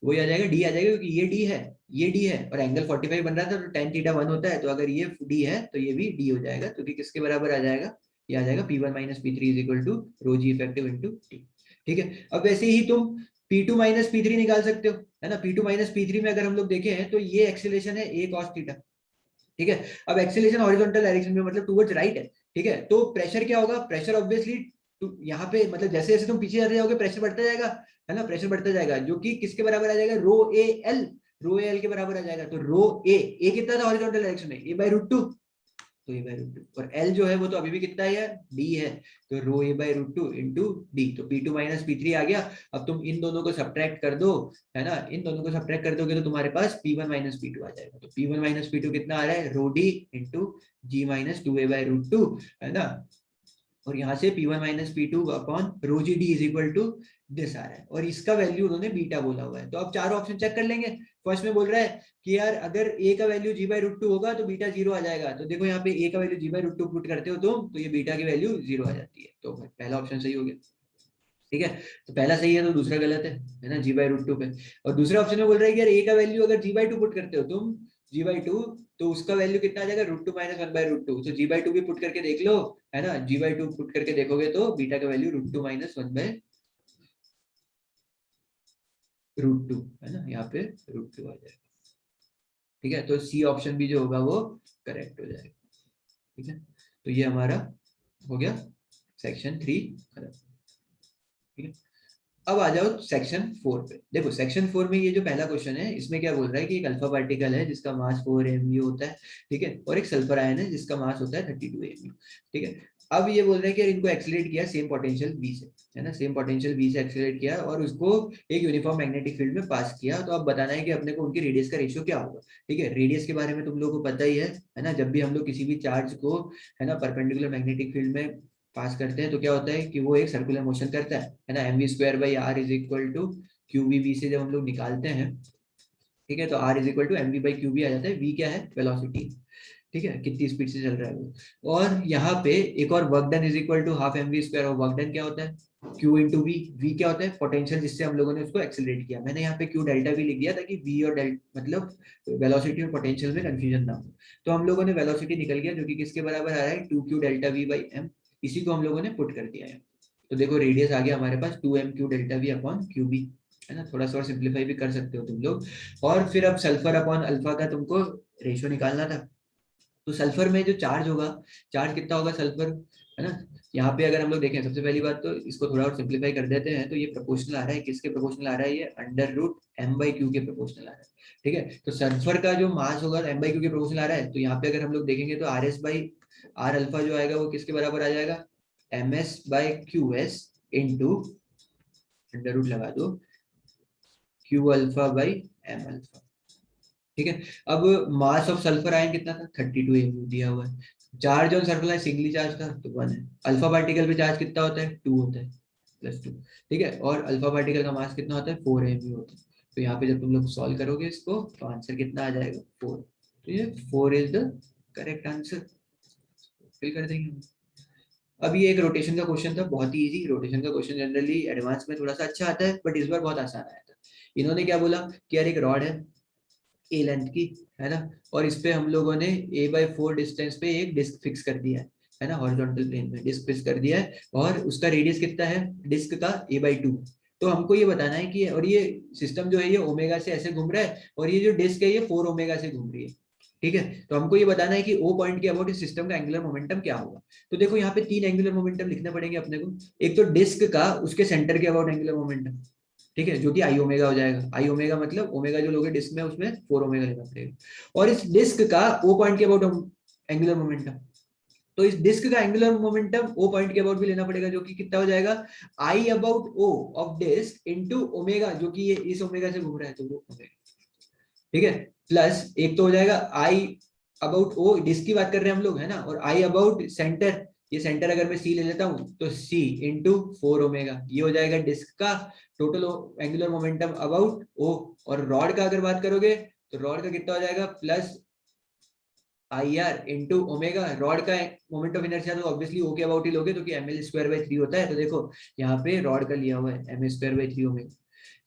वही आ जाएगा, डी आ जाएगा, क्योंकि ये डी है, ये डी है, और एंगल 45 बन रहा था तो tan थीटा 1 होता है, तो अगर ये डी है तो ये भी डी हो जाएगा, क्योंकि किसके बराबर आ जाएगा, ये आ जाएगा P1 minus P3 is equal to rho ji effective into T, ठीक है। अब वैसे ही तुम P2 माइनस P3 निकाल सकते हो, है ना। P2 माइनस P3 में अगर हम लोग देखें हैं तो ये एक्सेलरेशन है a cos थीटा, ठीक है। अब एक्सेलरेशन हॉरिजॉन्टल डायरेक्शन में मतलब टुवर्ड्स राइट है, ठीक है। तो प्रेशर क्या होगा, प्रेशर ऑब्वियसली तो यहाँ पे मतलब जैसे जैसे तुम पीछे जाते जाओगे प्रेशर बढ़ता जाएगा, है ना, प्रेशर बढ़ता जाएगा, जो कि किसके बराबर आ जाएगा, रो A L, row A L के बराबर आ जाएगा। तो रो ए कितना था हॉरिजॉन्टल डायरेक्शन में, ए बाई रूट टू, तो ए बाई रूट टू, और एल जो है वो तो अभी भी कितना है, डी है, तो rho A by root two into D, तो P2 माइनस P3 आ गया। अब तुम इन दोनों को सब्ट्रैक्ट कर दो, है ना, इन दोनों को सब्ट्रैक्ट कर दोगे तो तुम्हारे पास P1 माइनस P2 आ जाएगा। तो P1 माइनस P2 कितना आ रहा है, rho D into G minus 2a by root two, है ना, और यहाँ से P1 minus P2 upon rho G D is equal to this आ रहा है, और इसका वैल्यू उन्होंने बीटा बोला हुआ है। तो अब चारों ऑप्शन चेक कर लेंगे। फर्स्ट में बोल रहा है कि यार अगर a का value g by root two होगा तो बीटा 0 आ जाएगा। तो देखो यहाँ पे a का value g by root two put करते हो तुम, तो ये बीटा की वैल्यू 0 आ जाती है। तो पहला ऑप्शन सही हो गया, ठीक है। तो पहला सही है तो दूसरा गलत है ना, g बाई रूट टू पे। और दूसरे ऑप्शन में बोल रहा है कि यार a का वैल्यू अगर g बाई टू पुट करते हो तुम, g बाई टू, तो उसका वैल्यू कितना आ जाएगा, root two minus one by root two. तो g बाई टू भी पुट करके देख लो, है ना, g बाई टू पुट करके देखोगे तो बीटा का value root two minus one by root two, है ना, यहाँ पे रूट टू आ जाएगा, ठीक है। तो सी ऑप्शन भी जो होगा वो करेक्ट हो जाएगा, ठीक है। तो ये हमारा हो गया सेक्शन 3 खत्म, ठीक है। अब आ जाओ सेक्शन 4 पे। देखो सेक्शन 4 में ये जो पहला क्वेश्चन है इसमें क्या बोल रहा है कि एक अल्फा पार्टिकल है जिसका मास 4 MU होता है, ठीक है, और एक सल्फर आयन है जिसका मास होता है 32 MU, ठीक है। अब ये बोल रहे हैं कि इनको एक्सीलरेट किया सेम पोटेंशियल V से, है ना, सेम पोटेंशियल V से एक्सीलरेट किया और उसको एक यूनिफॉर्म मैग्नेटिक फील्ड में पास किया। तो अब बताना है कि अपने को उनकी रेडियस का रेशियो क्या होगा, ठीक है। रेडियस के बारे में तुम लोगों को पता ही है ना, जब भी हम लोग किसी भी चार्ज को, है ना, परपेंडिकुलर मैग्नेटिक फील्ड में पास करते हैं तो क्या होता है कि वो एक सर्कुलर मोशन करता है ना, mv square by R is equal to QV से जब हम लोग निकालते हैं, ठीक है, तो R is equal to MV by QV आ जाता है। V क्या है, वेलोसिटी, ठीक है, कितनी स्पीड से चल रहा है वो। और यहाँ पे एक और work done is equal to half MV square, और वर्क डन क्या होता है, Q इंटू V। V क्या होता है, पोटेंशियल जिससे हम लोगों ने उसको एक्सेलरेट किया। मैंने यहाँ पे Q डेल्टा V लिख दिया ताकि V और डेल्टा मतलब वेलोसिटी और पोटेंशियल में कंफ्यूजन ना हो। तो हम लोगों ने वेलोसिटी निकल गया जो कि किसके बराबर आ रहा है, 2Q delta V by M, इसी को हम लोगों ने पुट कर दिया है। तो देखो रेडियस आ गया हमारे पास 2MQ delta V upon QB, है ना, थोड़ा सा और सिंप्लीफाई भी कर सकते हो तुम लोग। और फिर अब सल्फर अपॉन अल्फा का तुमको रेशियो निकालना था। तो सल्फर में जो चार्ज होगा, चार्ज कितना होगा सल्फर, है ना, यहाँ पे अगर हम लोग देखें सबसे पहली बात तो इसको थोड़ा और सिंप्लीफाई कर देते हैं। तो ये प्रोपोर्शनल आ रहा है, किसके प्रोपोर्शनल आ रहा है, ये under root M by Q के प्रोपोर्शनल आ रहा है, ठीक है। तो सल्फर का जो मास होगा M बाई क्यू के प्रोपोर्शनल आ रहा है। तो यहाँ पे अगर हम लोग देखेंगे तो RS बाई R अल्फा जो आएगा वो किसके बराबर आ जाएगा, MS by QS into under root लगा दो Q alpha by M alpha, ठीक है। अब मास ऑफ सल्फर आयन कितना था, 32 MU दिया हुआ है। Charge on sulphur ion singly charge था तो 1 है। अल्फा पार्टिकल पे चार्ज कितना होता है, 2 होता है, +2, ठीक है। और अल्फा पार्टिकल का मास कितना होता है, 4 MU होता है। तो यहाँ पे जब तुम लोग सॉल्व करोगे इसको तो आंसर कितना आ जाएगा, 4। तो ये 4 is the correct answer, fill कर देंगे। अब ये एक रोटेशन का क्वेश्चन था, बहुत ही इजी। रोटेशन का क्वेश्चन जनरली एडवांस में थोड़ा सा अच्छा आता है, बट इस बार बहुत आसान आया था। इन्होंने क्या बोला कि यार एक रॉड है ए लेंथ की, है ना, और इस पे हम लोगों ने a/4 डिस्टेंस पे एक डिस्क फिक्स कर दिया है ना, हॉरिजॉन्टल प्लेन में डिस्क फिक्स कर दिया है, और उसका रेडियस कितना है डिस्क का, a/2। तो हमको ये बताना है कि, और ये सिस्टम जो है ये ओमेगा से ऐसे घूम रहा है, और ये जो डिस्क है ये 4 ओमेगा से घूम रही है, ठीक है। तो हमको ये बताना है कि O पॉइंट के अबाउट इस सिस्टम का एंगुलर मोमेंटम क्या होगा। तो देखो यहाँ पे 3 एंगुलर मोमेंटम लिखने पड़ेंगे अपने को। एक तो डिस्क का उसके सेंटर के अबाउट एंगुलर मोमेंटम, ठीक है, जो कि आई ओमेगा हो जाएगा। आई ओमेगा मतलब ओमेगा जो लोगे डिस्क में उसमें 4 ओमेगा लेना पड़ेगा। और इस डिस्क का ओ पॉइंट के अबाउट एंगुलर मोमेंटम, तो इस डिस्क का एंगुलर मोमेंटम ओ पॉइंट के अबाउट भी लेना पड़ेगा, जो कि कितना हो जाएगा, I about O of disc into omega, जो कि ये इस ओमेगा से घूम रहा है तो वो ओमेगा, ठीक है, प्लस एक तो हो जाएगा आई अबाउट ओ, डिस्क की बात कर रहे हैं हम लोग, है ना, और आई अबाउट सेंटर, ये सेंटर अगर मैं सी ले लेता हूं तो सी इंटू 4 ओमेगा, ये हो जाएगा डिस्क का टोटल एंगुलर मोमेंटम अबाउट ओ। और रॉड का अगर बात करोगे तो रॉड का कितना हो जाएगा, plus I R into omega. Rod का मोमेंट ऑफ इनर्शिया तो ऑब्वियसली ओ के अबाउट ही लोगे, तो कि ml स्क्वायर बाई 3 होता है। तो देखो यहाँ पे रॉड का लिया हुआ है m स्क्वायर बाई 3 ओमेगा।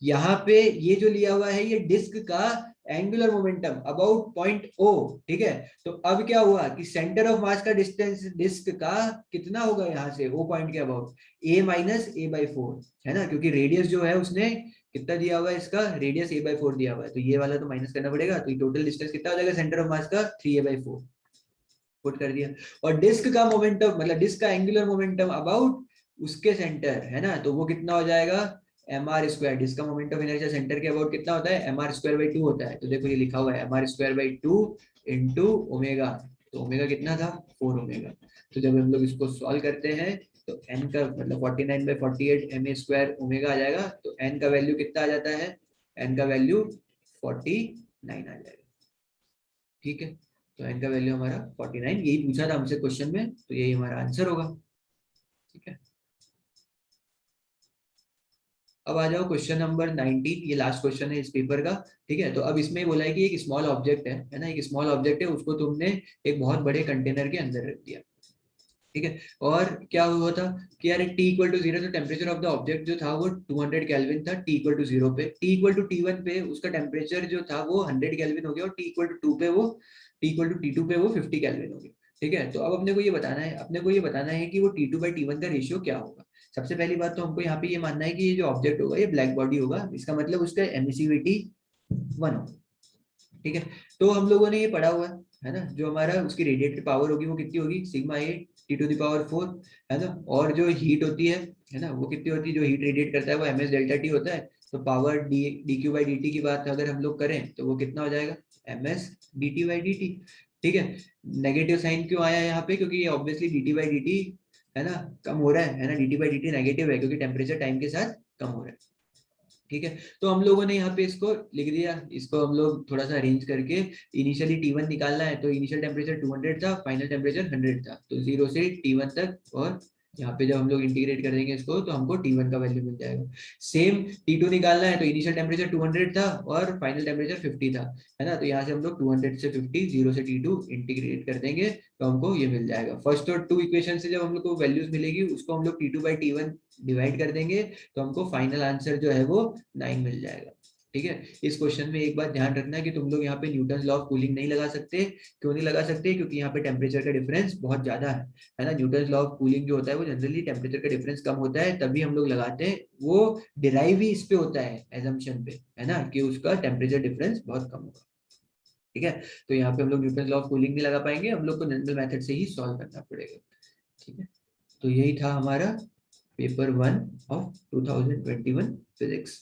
यहाँ पे ये जो लिया हुआ है ये डिस्क का angular momentum about point O, ठीक है। तो अब क्या हुआ कि सेंटर ऑफ मास का डिस्टेंस डिस्क का कितना होगा यहाँ से ओ पॉइंट के अबाउट, a माइनस a/4, है ना, क्योंकि रेडियस जो है उसने कितना दिया हुआ है, इसका रेडियस a/4 दिया हुआ है, तो ये वाला तो माइनस करना पड़ेगा। तो टोटल डिस्टेंस कितना हो जाएगा सेंटर ऑफ मास का, 3a/4 पुट कर दिया। और डिस्क का मोमेंटम मतलब डिस्क का एंगुलर मोमेंटम अबाउट उसके सेंटर है ना, तो वो कितना हो जाएगा mr²। इसका मोमेंट ऑफ इनर्शिया सेंटर के अबाउट कितना होता है mr²/2 होता है। तो देखो ये लिखा हुआ है mr²/2 इंटू ओमेगा। तो ओमेगा कितना था 4 ओमेगा। तो जब हम लोग इसको सॉल्व करते हैं तो n का मतलब 49/48 ma² ओमेगा आ जाएगा। तो n का वैल्यू कितना आ जाता है, n का वैल्यू 49 आ जाएगा। ठीक है, तो n का वैल्यू हमारा 49, यही पूछा था हमसे क्वेश्चन में, तो यही हमारा आंसर होगा। ठीक है, अब आ जाओ क्वेश्चन नंबर 19, ये लास्ट क्वेश्चन है इस पेपर का। ठीक है, तो अब इसमें बोला है कि एक स्मॉल ऑब्जेक्ट है ना, एक स्मॉल ऑब्जेक्ट है, उसको तुमने एक बहुत बड़े कंटेनर के अंदर रख दिया। ठीक है, और क्या हुआ था कि यार T=0, तो टेम्परेचर ऑफ द ऑब्जेक्ट जो था वो 200 केल्विन था T=0 पे। T=T1 पे उसका टेम्परेचर जो था वो 100 केल्विन हो गया, और T=2 पे वो T=T2 पे वो 50 केल्विन हो गया। ठीक है, तो अब अपने को ये बताना है कि वो T2/T1 का रेशियो क्या होगा। सबसे पहली बात तो हमको यहाँ पे ये मानना है कि ये जो ऑब्जेक्ट होगा ये ब्लैक बॉडी होगा, इसका मतलब उसका एमिसिविटी 1 होगा। ठीक है, तो हम लोगों ने ये पढ़ा हुआ है ना, जो हमारा उसकी रेडिएटेड पावर होगी वो कितनी होगी σ(a)T⁴ है ना, और जो हीट होती है ना, वो कितनी होती है, जो हीट रेडिएट करता है वो ms∆T होता है। तो पावर dQ/dt की बात अगर हम लोग करें तो वो कितना हो जाएगा ms/dt/dt। ठीक है, नेगेटिव साइन क्यों आया यहाँ पे, क्योंकि ये ऑब्वियसली dt/dt है ना कम हो रहा है ना, dt/dt नेगेटिव है क्योंकि टेम्परेचर टाइम के साथ कम हो रहा है। ठीक है, तो हम लोगों ने यहाँ पे इसको लिख दिया, इसको हम लोग थोड़ा सा अरेंज करके इनिशियली T1 निकालना है, तो इनिशियल टेम्परेचर 200 था, फाइनल टेम्परेचर 100 था, तो 0 से T1 तक, और यहाँ पे जब हम लोग इंटीग्रेट कर देंगे इसको तो हमको T1 का वैल्यू मिल जाएगा। सेम T2 निकालना है, तो इनिशियल टेम्परेचर 200 था और फाइनल टेम्परेचर 50 था, है ना, तो यहाँ से हम लोग 200 से 50, 0 से T2 इंटीग्रेट कर देंगे तो हमको ये मिल जाएगा। फर्स्ट और 2 इक्वेशन से जब हम लोग को वैल्यूज मिलेगी उसको हम लोग T2/T1 डिवाइड कर देंगे तो हमको फाइनल आंसर जो है वो 9 मिल जाएगा। ठीक है, इस क्वेश्चन में एक बात ध्यान रखना है कि तुम लोग यहाँ पे न्यूटन लॉ ऑफ कूलिंग नहीं लगा सकते। क्यों नहीं लगा सकते, क्योंकि यहाँ पे टेम्परेचर का डिफरेंस बहुत ज्यादा है ना। न्यूटन लॉ ऑफ कूलिंग जो होता है वो जनरली टेम्परेचर का डिफरेंस कम होता है तभी हम लोग लगाते हैं, वो डिराइव ही इस पे होता है एजम्पशन पे, है ना, कि उसका टेम्परेचर डिफरेंस बहुत कम होगा। ठीक है, तो यहाँ पे हम लोग न्यूटन लॉ ऑफ कूलिंग नहीं लगा पाएंगे, हम लोग को नॉर्मल मेथड से ही सॉल्व करना पड़ेगा। ठीक है, तो यही था हमारा पेपर 1 ऑफ 2021 फिजिक्स।